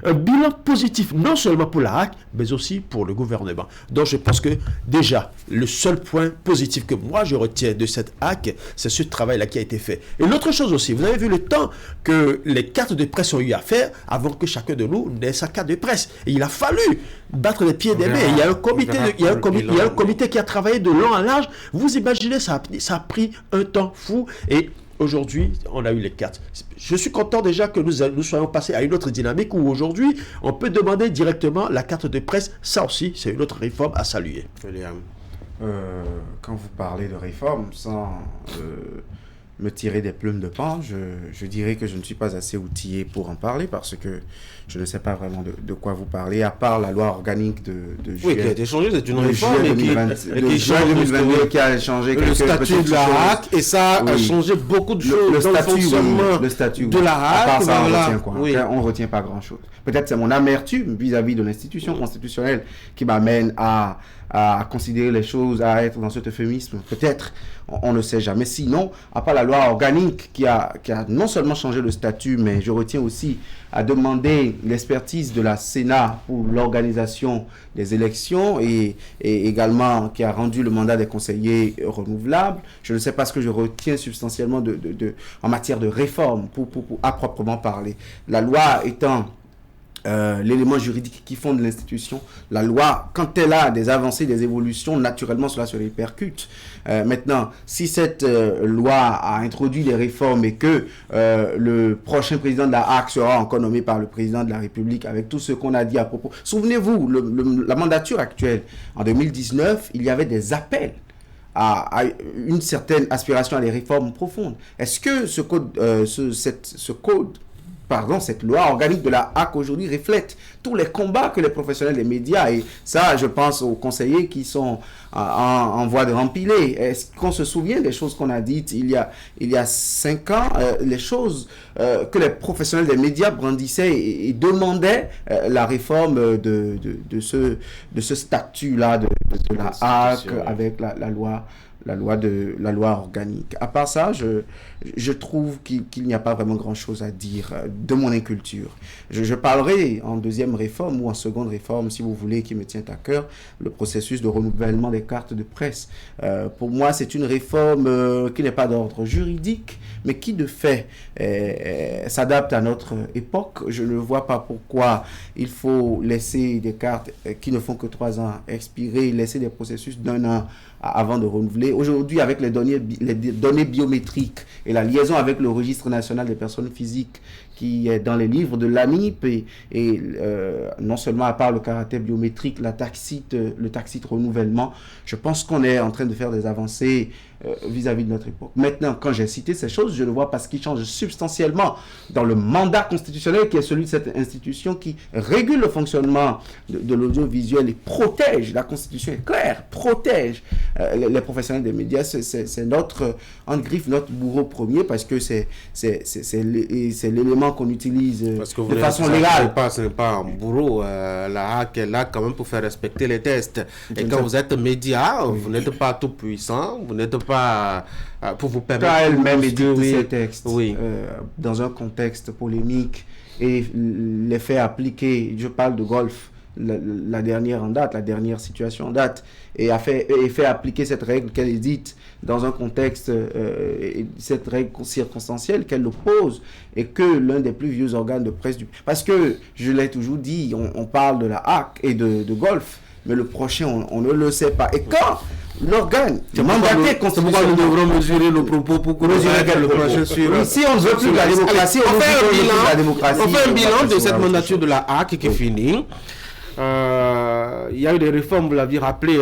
un bilan positif, non seulement pour la RAC, mais aussi pour le gouvernement. Donc je pense que déjà, le seul point positif que moi je retiens de cette RAC, c'est ce travail-là qui a été fait. Et l'autre chose aussi, vous avez vu le temps que les cartes de presse ont eu à faire avant que chacun de nous n'ait sa carte de presse. Et il a fallu battre les pieds des mains. Il y a un comité qui a travaillé de long en large. Vous imaginez, ça a pris un temps fou. Et aujourd'hui, on a eu les cartes. Je suis content déjà que nous soyons passés à une autre dynamique où aujourd'hui, on peut demander directement la carte de presse. Ça aussi, c'est une autre réforme à saluer. William, quand vous parlez de réforme, sans me tirer des plumes de pan, je dirais que je ne suis pas assez outillé pour en parler parce que je ne sais pas vraiment de quoi vous parlez, à part la loi organique de juillet. Oui, qui a été changée, c'est une réforme qui change 2022, qui a changé le statut de la RAC, et ça a changé beaucoup de choses le dans le statut de la RAC. À part ça, on retient quoi? On ne retient pas grand-chose. Peut-être c'est mon amertume vis-à-vis de l'institution constitutionnelle qui m'amène à considérer les choses, à être dans cet euphémisme. Peut-être, on ne sait jamais. Sinon, à part la loi organique qui a non seulement changé le statut, mais je retiens aussi à demander l'expertise de la Sénat pour l'organisation des élections et également qui a rendu le mandat des conseillers renouvelable. Je ne sais pas ce que je retiens substantiellement en matière de réforme à proprement parler. La loi étant l'élément juridique qui fonde l'institution, la loi, quand elle a des avancées, des évolutions, naturellement cela se répercute. Maintenant, si cette loi a introduit des réformes et que le prochain président de la HAC sera encore nommé par le président de la République avec tout ce qu'on a dit à propos. Souvenez-vous, la mandature actuelle, en 2019, il y avait des appels à une certaine aspiration à des réformes profondes. Est-ce que cette loi organique de la HAC aujourd'hui reflète tous les combats que les professionnels des médias, et ça, je pense aux conseillers qui sont en voie de rempiler. Est-ce qu'on se souvient des choses qu'on a dites il y a 5 ans, les choses que les professionnels des médias brandissaient et demandaient la réforme de ce statut-là de la HAC avec la loi organique. À part ça, je trouve qu'il n'y a pas vraiment grand-chose à dire de mon inculture. Je parlerai en deuxième réforme ou en seconde réforme, si vous voulez, qui me tient à cœur, le processus de renouvellement des cartes de presse. Pour moi, c'est une réforme qui n'est pas d'ordre juridique, mais qui de fait s'adapte à notre époque. Je ne vois pas pourquoi il faut laisser des cartes qui ne font que 3 ans expirer, laisser des processus d'1 an avant de renouveler. aujourd'hui, avec les données biométriques et la liaison avec le registre national des personnes physiques qui est dans les livres de l'ANIP et non seulement à part le caractère biométrique, le tacite renouvellement, je pense qu'on est en train de faire des avancées vis-à-vis de notre époque. Maintenant, quand j'ai cité ces choses, je le vois parce qu'ils changent substantiellement dans le mandat constitutionnel qui est celui de cette institution qui régule le fonctionnement de l'audiovisuel et protège, la Constitution est claire, protège les professionnels des médias. C'est notre, en griffe, notre bourreau premier parce que c'est l'élément qu'on utilise de façon légale. Ce n'est pas un bourreau. La HAC est là quand même pour faire respecter les tests. Et quand vous êtes média, vous n'êtes pas tout puissant, vous n'êtes pas pour vous permettre... Quand elle-même édite ces textes dans un contexte polémique et les fait appliquer, je parle de golf, la dernière en date, la dernière situation en date, et fait appliquer cette règle qu'elle édite dans un contexte, cette règle circonstancielle qu'elle oppose, et que l'un des plus vieux organes de presse parce que, je l'ai toujours dit, on parle de la HAC et de golf, mais le prochain, on ne le sait pas. Et quand l'organe mandaté constitutionnel... Nous devrons mesurer nos propos pour que le prochain suivra. Si on ne veut plus la démocratie, on fait un bilan de cette mandature de la HAC qui finit. Il y a eu des réformes, vous l'aviez rappelé,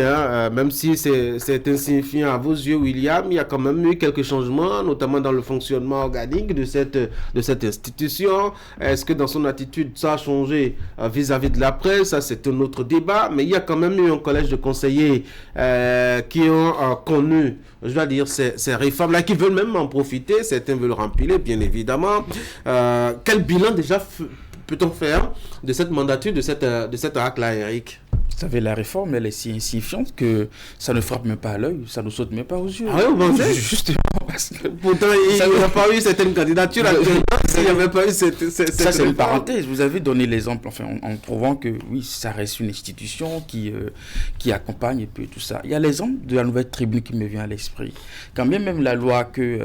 même si c'est insignifiant à vos yeux, William, il y a quand même eu quelques changements, notamment dans le fonctionnement organique de cette institution. Est-ce que dans son attitude, ça a changé vis-à-vis de la presse? Ça, c'est un autre débat, mais il y a quand même eu un collège de conseillers qui ont connu, je dois dire, ces réformes-là, qui veulent même en profiter. Certains veulent rempiler, bien évidemment. Quel bilan déjà peut-on faire de cette mandature, de cette HAC-là, Eric? Vous savez, la réforme, elle est si insignifiante que ça ne frappe même pas à l'œil, ça ne saute même pas aux yeux. Ah oui, vous pensez? Justement, parce que pourtant, il n'y a pas eu certaines candidatures actuellement, s'il n'y avait pas eu cette ça, c'est une parenthèse. Vous avez donné l'exemple, enfin, en trouvant que, oui, ça reste une institution qui accompagne et puis tout ça. Il y a l'exemple de la nouvelle tribune qui me vient à l'esprit. Quand bien même la loi que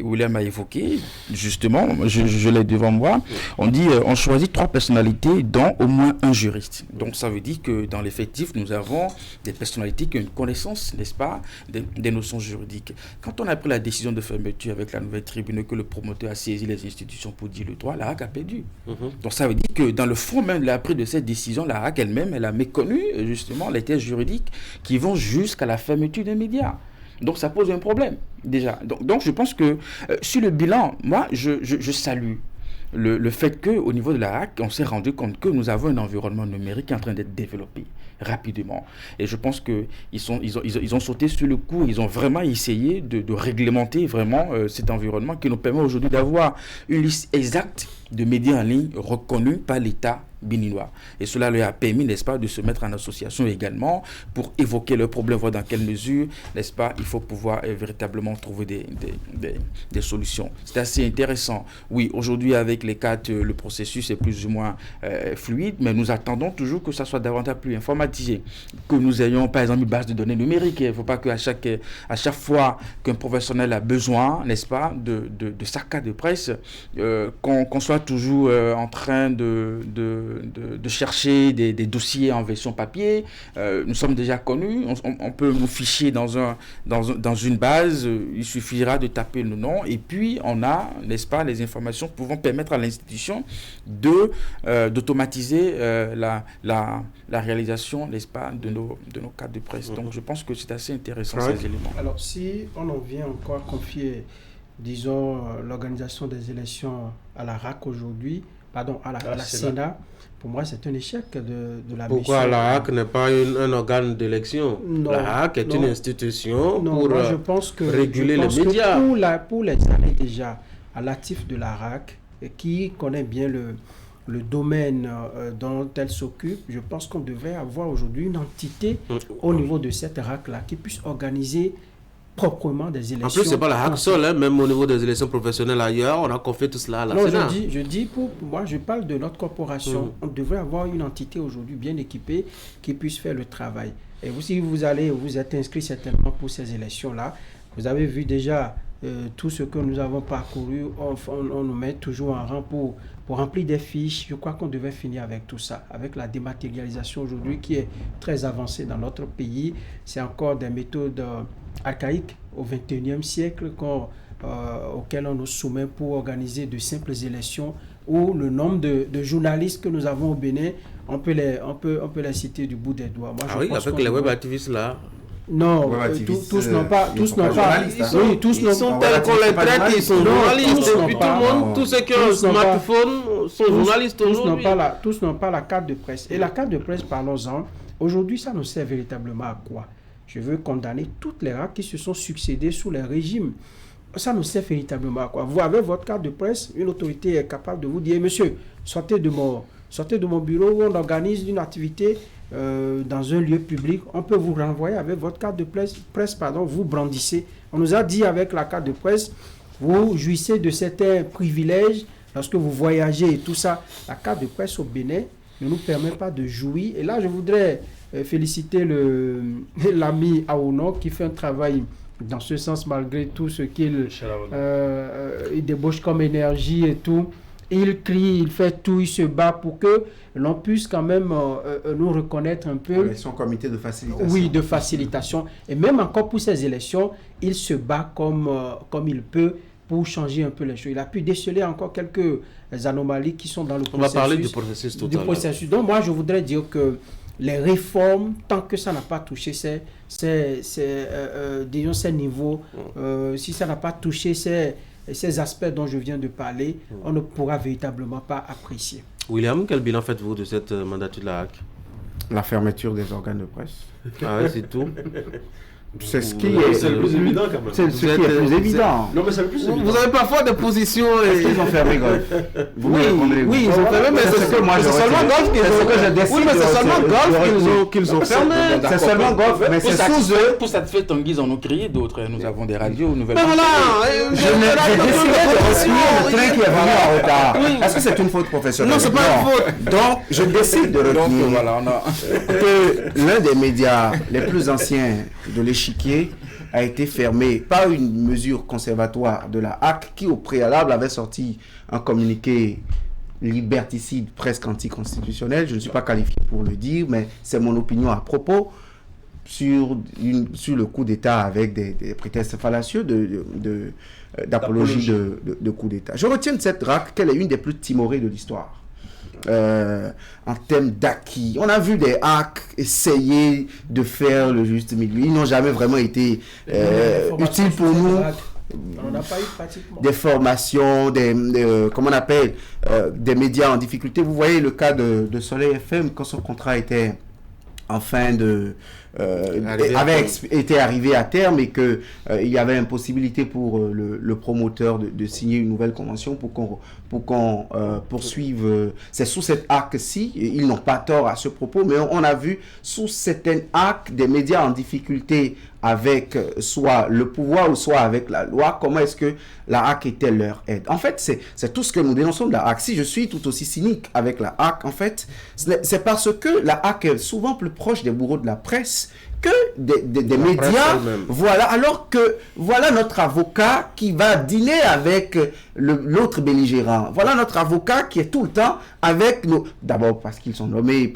William a évoquée, justement, je l'ai devant moi, on dit, on choisit 3 personnalités, dont au moins un juriste. Donc, ça veut dire que dans l'effectif, nous avons des personnalités qui ont une connaissance, n'est-ce pas, des notions juridiques. Quand on a pris la décision de fermeture avec la nouvelle tribune, que le promoteur a saisi les institutions pour dire le droit, la HAC a perdu. Donc ça veut dire que dans le fond même de la prise de cette décision, la HAC elle-même, elle a méconnu justement les thèses juridiques qui vont jusqu'à la fermeture des médias. Donc ça pose un problème déjà. Donc je pense que sur le bilan, moi je salue le fait qu'au niveau de la HAC, on s'est rendu compte que nous avons un environnement numérique qui est en train d'être développé rapidement. Et je pense qu'ils ont sauté sur le coup, ils ont vraiment essayé de réglementer vraiment cet environnement qui nous permet aujourd'hui d'avoir une liste exacte de médias en ligne reconnus par l'État béninois. Et cela leur a permis, n'est-ce pas, de se mettre en association également pour évoquer leurs problèmes, voir dans quelle mesure, n'est-ce pas, il faut pouvoir véritablement trouver des solutions. C'est assez intéressant. Oui, aujourd'hui, avec les cartes, le processus est plus ou moins fluide, mais nous attendons toujours que ça soit davantage plus informatisé, que nous ayons, par exemple, une base de données numérique. Il ne faut pas qu'à chaque fois qu'un professionnel a besoin, n'est-ce pas, de sa carte de presse, qu'on soit toujours en train de chercher des dossiers en version papier. Nous sommes déjà connus, on peut nous ficher dans une base, il suffira de taper le nom et puis on a, n'est-ce pas, les informations pouvant permettre à l'institution d'automatiser la réalisation, n'est-ce pas, de nos cartes de presse. Donc je pense que c'est assez intéressant ces éléments. Alors si on en vient encore à confier, disons, l'organisation des élections à la HAC aujourd'hui, à la Sénat, pour moi, c'est un échec de la mission. Pourquoi la HAC n'est pas un organe d'élection? La HAC est une institution pour réguler les médias. Pour les années déjà à l'actif de la HAC, qui connaît bien le domaine dont elle s'occupe, je pense qu'on devrait avoir aujourd'hui une entité au niveau de cette HAC-là qui puisse organiser proprement des élections. En plus, ce n'est pas la HAC seule, même au niveau des élections professionnelles ailleurs, on a confié tout cela à la Sénat. Je dis pour moi, je parle de notre corporation. On devrait avoir une entité aujourd'hui bien équipée qui puisse faire le travail. Et vous, si vous êtes inscrit certainement pour ces élections-là, vous avez vu déjà tout ce que nous avons parcouru, on nous met toujours en rang pour remplir des fiches. Je crois qu'on devait finir avec tout ça, avec la dématérialisation aujourd'hui qui est très avancée dans notre pays. C'est encore des méthodes archaïque au XXIe siècle auquel on nous soumet pour organiser de simples élections où le nombre de journalistes que nous avons au Bénin, on peut les citer du bout des doigts. Moi, oui, avec les web activistes là. Non, tous n'ont pas. Tous n'ont pas. Oui, tous ils sont tels qu'on les traite, ils sont journalistes. Et puis tout le monde, tous ceux qui ont un smartphone sont journalistes aujourd'hui. Tous n'ont pas la carte de presse. Et la carte de presse, parlons-en, aujourd'hui, ça nous sert véritablement à quoi? Je veux condamner toutes les rats qui se sont succédés sous les régimes. Ça nous sert véritablement à quoi? Vous avez votre carte de presse, une autorité est capable de vous dire, monsieur, sortez de mon bureau où on organise une activité dans un lieu public, on peut vous renvoyer avec votre carte de presse, vous brandissez. On nous a dit avec la carte de presse, vous jouissez de certains privilèges lorsque vous voyagez et tout ça. La carte de presse au Bénin ne nous permet pas de jouir. Et là, je voudrais féliciter l'ami Aouno qui fait un travail dans ce sens malgré tout ce qu'il débauche comme énergie et tout. Il crie, il fait tout, il se bat pour que l'on puisse quand même nous reconnaître un peu. Avec son comité de facilitation. Oui, de facilitation. Et même encore pour ces élections, il se bat comme il peut pour changer un peu les choses. Il a pu déceler encore quelques anomalies qui sont dans le processus. On va parler du processus total. Donc moi, je voudrais dire que les réformes, tant que ça n'a pas touché disons ces niveaux, si ça n'a pas touché ces aspects dont je viens de parler, on ne pourra véritablement pas apprécier. William, quel bilan faites-vous de cette mandature de la HAC? La fermeture des organes de presse. Ah ouais, c'est tout. C'est ce qui est le plus évident quand même. C'est ce qui est le plus évident. Non, mais c'est le plus évident. Vous avez parfois des positions. Est-ce qu'ils ont fermé Golf? Oui, ils ont fermé, mais c'est seulement Golf qu'ils ont fermé. C'est seulement Golf, mais c'est sous eux. Pour satisfaire Tanguy, ils en ont créé d'autres. Nous avons des radios nouvelles. Mais voilà, j'ai décidé de resigner le train qui est venu en retard. Est-ce que c'est une faute professionnelle? Non, c'est pas une faute. Donc, je décide de retenir que l'un des médias les plus anciens de l'échiquier a été fermé par une mesure conservatoire de la HAC qui au préalable avait sorti un communiqué liberticide presque anticonstitutionnel. Je ne suis pas qualifié pour le dire, mais c'est mon opinion à propos sur le coup d'État avec des prétextes fallacieux d'apologie de coup d'État. Je retiens de cette HAC qu'elle est une des plus timorées de l'histoire. En termes d'acquis. On a vu des HAC essayer de faire le juste milieu. Ils n'ont jamais vraiment été utiles pour nous. On n'a pas eu pratiquement. Des formations, comment on appelle, des médias en difficulté. Vous voyez le cas de Soleil FM quand son contrat était en fin de... avait été arrivé à terme et qu'il y avait impossibilité pour le promoteur de signer une nouvelle convention pour qu'on poursuive. C'est sous cette HAC-ci, ils n'ont pas tort à ce propos, mais on a vu sous certaines HAC des médias en difficulté avec soit le pouvoir ou soit avec la loi, comment est-ce que la HAC était leur aide. En fait, c'est tout ce que nous dénonçons de la HAC. Si je suis tout aussi cynique avec la HAC, en fait, c'est parce que la HAC est souvent plus proche des bourreaux de la presse que des médias, voilà, alors que voilà notre avocat qui va dîner avec l'autre belligérant, voilà notre avocat qui est tout le temps avec nous, d'abord parce qu'ils sont nommés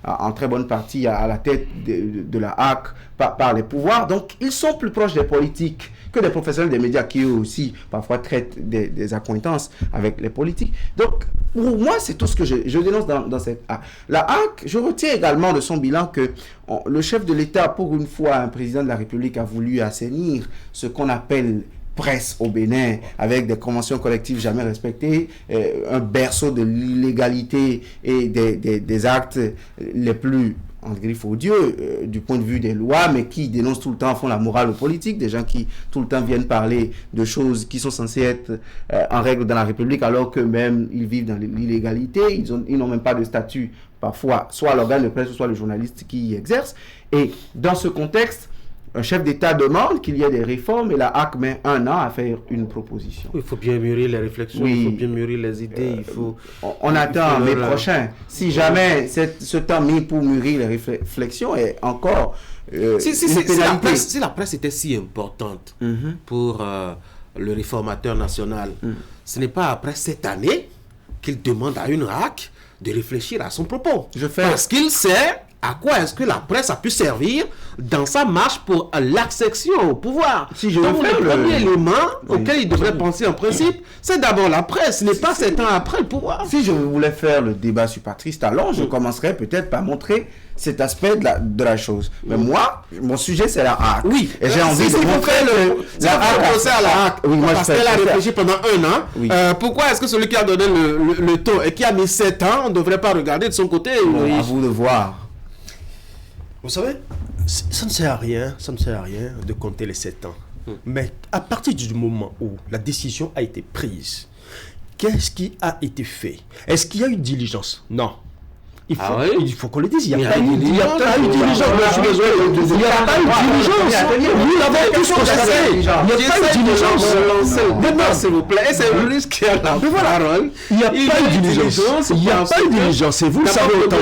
en très bonne partie à la tête de la HAC par les pouvoirs, donc ils sont plus proches des politiques que des professionnels des médias qui eux aussi parfois traitent des accointances avec les politiques. Donc pour moi c'est tout ce que je dénonce dans cette HAC. La HAC, je retiens également de son bilan que le chef de l'État, pour une fois un président de la République, a voulu assainir ce qu'on appelle presse au Bénin, avec des conventions collectives jamais respectées, un berceau de l'illégalité et des actes les plus en griffe odieux du point de vue des lois, mais qui dénoncent tout le temps, font la morale aux politiques, des gens qui tout le temps viennent parler de choses qui sont censées être en règle dans la République, alors qu'eux-mêmes ils vivent dans l'illégalité, ils n'ont même pas de statut parfois, soit l'organe de presse, soit le journaliste qui y exerce. Et dans ce contexte, un chef d'État demande qu'il y ait des réformes et la HAC met 1 an à faire une proposition. Il faut bien mûrir les réflexions, il faut bien mûrir les idées. On attend mai prochain. Si jamais ce temps mis pour mûrir les réflexions est encore si la presse était si importante pour le réformateur national, ce n'est pas après cette année qu'il demande à une HAC de réfléchir à son propos. Parce qu'il sait à quoi est-ce que la presse a pu servir dans sa marche pour l'accession au pouvoir. Si je Donc veux faire le premier élément auquel il devrait penser en principe, c'est d'abord la presse, ce n'est pas 7 ans après le pouvoir. Si je voulais faire le débat sur Patrice Talon, je commencerais peut-être par montrer cet aspect de la chose. Mais moi, mon sujet, c'est la hack. Oui. Et j'ai envie de montrer la hack. À la hack. Oui, moi, parce qu'elle a réfléchi pendant 1 an. Oui. Pourquoi est-ce que celui qui a donné le ton et qui a mis 7 ans, on ne devrait pas regarder de son côté? Bon, à vous de voir. Vous savez, ça ne sert à rien de compter les 7 ans. Mais à partir du moment où la décision a été prise, qu'est-ce qui a été fait? Est-ce qu'il y a eu diligence? Non. Il faut qu'on le dise. Il n'y a pas eu diligence. Il n'y a pas eu diligence. Nous l'avons tous constaté. Il n'y a pas eu diligence. Maintenant, s'il vous plaît, c'est Louis qui a la parole. Il n'y a pas eu diligence. Il n'y a pas eu diligence. Et vous le savez autant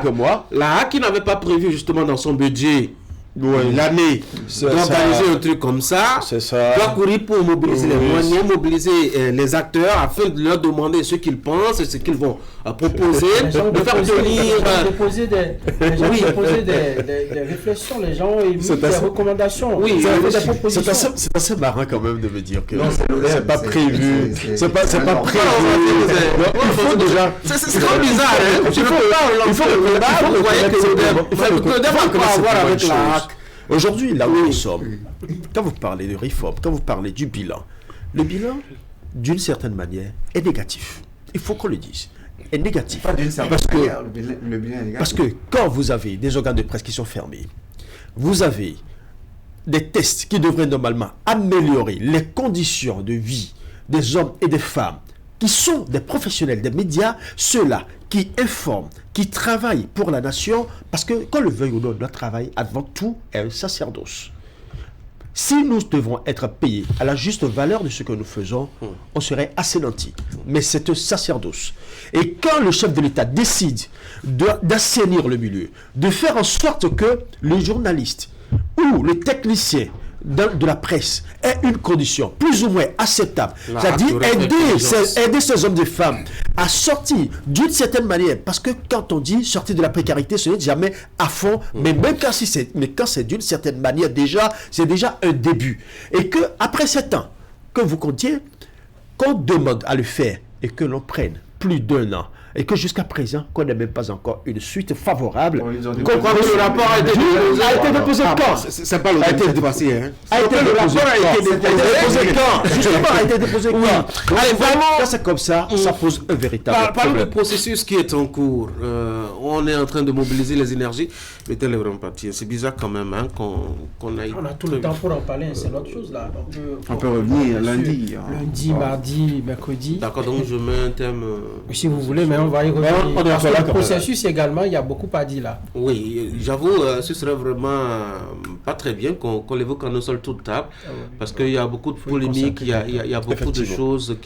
que moi. La HAC qui n'avait pas prévu justement dans son budget l'année d'organiser un truc comme ça, doit courir pour mobiliser les moyens, mobiliser les acteurs afin de leur demander ce qu'ils pensent et ce qu'ils vont proposer, de faire tenir... déposer des réflexions, les gens émettent des recommandations. Oui, c'est assez marrant quand même de me dire que c'est pas prévu. C'est pas prévu. Il faut déjà... C'est trop bizarre, hein. Il faut que le débat commence à voir avec la HAC. Aujourd'hui, là où nous sommes, quand vous parlez de réforme, quand vous parlez du bilan, le bilan, d'une certaine manière, est négatif. Il faut qu'on le dise. Est négatif. Pas d'une certaine manière, le bilan est négatif. Parce que quand vous avez des organes de presse qui sont fermés, vous avez des tests qui devraient normalement améliorer les conditions de vie des hommes et des femmes qui sont des professionnels des médias, ceux-là qui informent, qui travaillent pour la nation, parce que, qu'on le veuille ou non, notre travail, avant tout, est un sacerdoce. Si nous devons être payés à la juste valeur de ce que nous faisons, on serait assez nantis. Mais c'est un sacerdoce. Et quand le chef de l'État décide d'assainir le milieu, de faire en sorte que le journaliste ou le technicien de la presse est une condition plus ou moins acceptable, c'est-à-dire aider ces hommes et femmes à sortir d'une certaine manière, parce que quand on dit sortir de la précarité, ce n'est jamais à fond, mais même quand c'est d'une certaine manière, c'est déjà un début, et que après 7 ans que vous comptiez, qu'on demande à le faire et que l'on prenne plus d'1 an, et que jusqu'à présent, qu'on n'ait même pas encore une suite favorable. Le rapport a été déposé quand? C'est pas le déposé, hein. Le rapport a été déposé quand? Justement, a été déposé quand? Allez, vraiment, quand c'est comme ça, ça pose un véritable problème. Parlons du processus qui est en cours. On est en train de mobiliser les énergies. Mettez les vrais papiers. C'est bizarre quand même, hein, qu'on aille... On a tout le temps pour en parler, c'est l'autre chose là. On peut revenir lundi. Lundi, mardi, mercredi. D'accord, donc je mets un thème... Si vous voulez, mais on va y revenir. Parce que le processus également, il y a beaucoup à dire là. Oui, j'avoue, ce serait vraiment pas très bien qu'on l'évoque en un seul tour de table, parce qu'il y a beaucoup de polémiques, il y a beaucoup de choses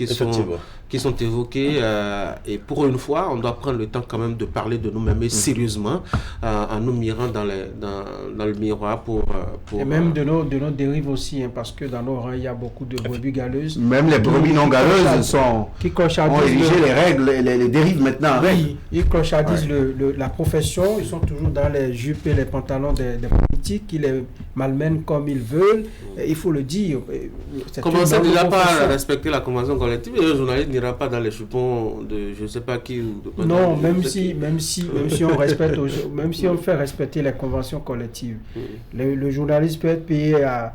qui sont évoquées, et pour une fois, on doit prendre le temps quand même de parler de nous-mêmes, et sérieusement, en nous mirant dans le miroir pour et même de nos dérives aussi, hein, parce que dans nos rangs, il y a beaucoup de brebis galeuses. Même les brebis non galeuses ont érigé les règles, les dérives maintenant. Ils clochardisent la profession, ils sont toujours dans les jupes et les pantalons des politiques, ils les malmènent comme ils veulent, il faut le dire. Commencez déjà pas à respecter la convention collective, et le journaliste n'ira pas dans les chupons de je ne sais pas qui. Non, même si on respecte, même si on fait respecter les conventions collectives, le journaliste peut être payé à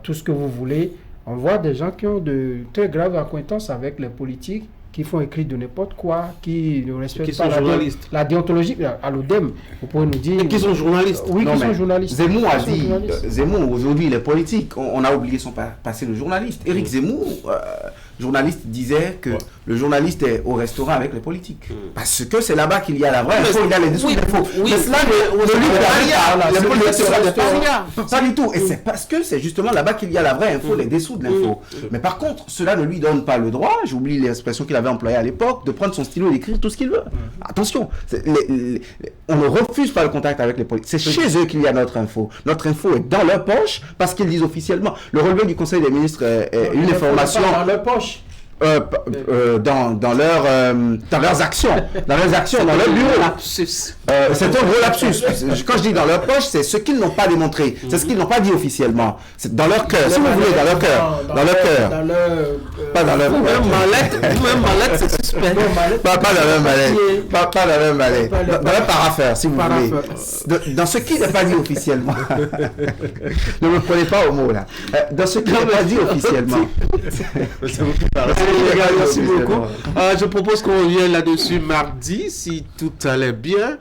tout ce que vous voulez. On voit des gens qui ont de très graves acquaintances avec les politiques, qui font écrire de n'importe quoi, qui ne respectent pas la déontologie à l'ODEM. Vous pouvez nous dire... Et qui sont journalistes. Oui, qui sont journalistes. Zemmour a dit, Zemmour aujourd'hui il est politique, on a oublié son passé de journaliste. Éric Zemmour, journaliste, disait que le journaliste est au restaurant avec les politiques. Parce que c'est là-bas qu'il y a la vraie info, il y a les dessous de l'info. Mais cela ne pas du tout. Et c'est parce que c'est justement là-bas qu'il y a la vraie info, les dessous de l'info. Mais par contre, cela ne lui donne pas le droit, j'oublie l'expression qu'il avait employée à l'époque, de prendre son stylo et d'écrire tout ce qu'il veut. Attention, on ne refuse pas le contact avec les politiques. C'est chez eux qu'il y a notre info. Notre info est dans leur poche parce qu'ils disent officiellement. Le relevé du Conseil des ministres est une information... Dans leur poche. dans leurs actions, dans leur bureau. C'est un gros lapsus. Quand je dis dans leur poche, c'est ce qu'ils n'ont pas démontré, c'est ce qu'ils n'ont pas dit officiellement. C'est dans leur cœur, si vous voulez, dans leur cœur. Pas dans leur mallette. Vous-même mallette, c'est suspect. Pas dans leur mallette. Pas dans leur mallette. Dans leur parapheur, si vous voulez. Dans ce qui n'est pas dit officiellement. Ne me prenez pas au mot là. Dans ce qui n'est pas dit officiellement. Merci beaucoup. Je propose qu'on revienne là-dessus mardi, si tout allait bien,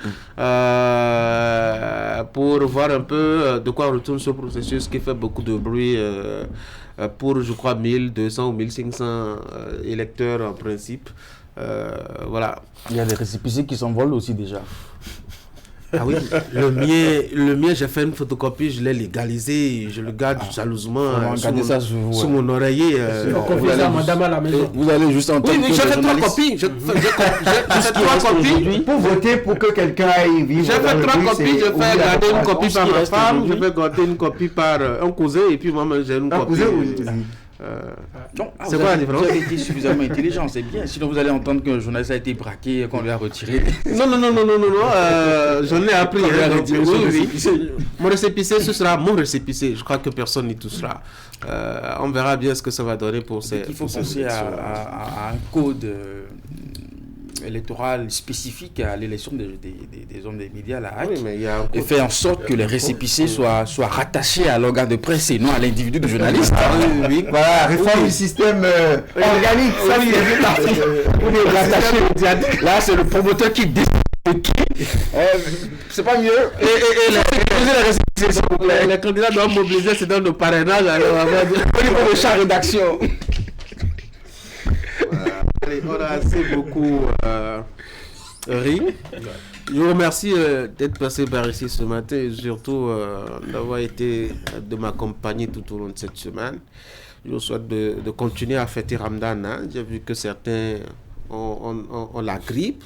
pour voir un peu de quoi retourne ce processus qui fait beaucoup de bruit pour, je crois, 1200 ou 1500 électeurs en principe. Voilà. Il y a des récépissés qui s'envolent aussi déjà. Ah oui, le mien, j'ai fait une photocopie, je l'ai légalisé, je le garde jalousement sous mon oreiller. Vous allez juste entendre. Oui, mais j'ai fait 3 copies. J'ai fait 3 copies. Pour voter pour que quelqu'un aille vivre. J'ai fait 3 copies, je fais garder une copie par ma femme, je vais garder une copie par un cousin, et puis moi, j'ai une copie. C'est quoi la différence? Vous avez été suffisamment intelligent, c'est bien. Sinon, vous allez entendre qu'un journaliste a été braqué et qu'on lui a retiré. Non. J'en ai appris. Mon récépissé, ce sera mon récépissé. Je crois que personne n'y touchera. On verra bien ce que ça va donner pour ces. Il faut penser à un code électoral spécifique à l'élection des hommes des médias, la HAC, et faire en sorte que les récépissés soient rattachés à l'organe de presse et non à l'individu du journaliste. Voilà, réforme du système organique. Ça, là, c'est le promoteur qui décide. C'est pas mieux. Les candidats doivent mobiliser, c'est dans le parrainage. Au niveau de chaque rédaction. Allez, on a assez beaucoup ri. Je vous remercie d'être passé par ici ce matin et surtout d'avoir été de m'accompagner tout au long de cette semaine. Je vous souhaite de continuer à fêter Ramadan. J'ai vu que certains ont la grippe,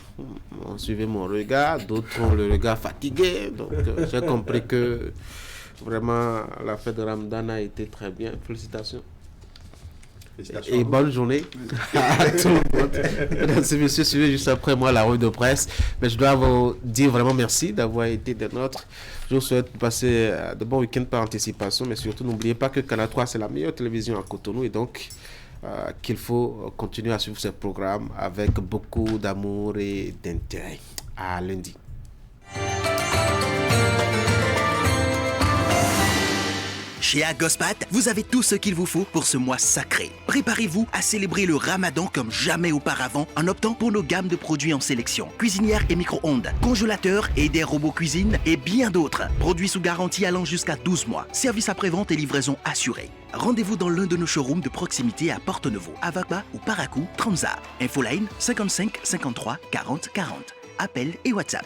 ont suivi mon regard, d'autres ont le regard fatigué. Donc j'ai compris que vraiment la fête de Ramadan a été très bien. Félicitations. Et bonne journée à tout le monde. Mesdames et messieurs, suivez juste après moi la revue de presse. Mais je dois vous dire vraiment merci d'avoir été des nôtres. Je vous souhaite de passer de bons week-ends par anticipation. Mais surtout, n'oubliez pas que Canal 3, c'est la meilleure télévision à Cotonou. Et donc, qu'il faut continuer à suivre ce programme avec beaucoup d'amour et d'intérêt. À lundi. Chez Agospat, vous avez tout ce qu'il vous faut pour ce mois sacré. Préparez-vous à célébrer le Ramadan comme jamais auparavant en optant pour nos gammes de produits en sélection. Cuisinières et micro-ondes, congélateurs et des robots cuisine et bien d'autres. Produits sous garantie allant jusqu'à 12 mois. Service après-vente et livraison assurée. Rendez-vous dans l'un de nos showrooms de proximité à Porto-Novo, Avakba ou Parakou, Transa. Infoline 55 53 40 40. Appel et WhatsApp.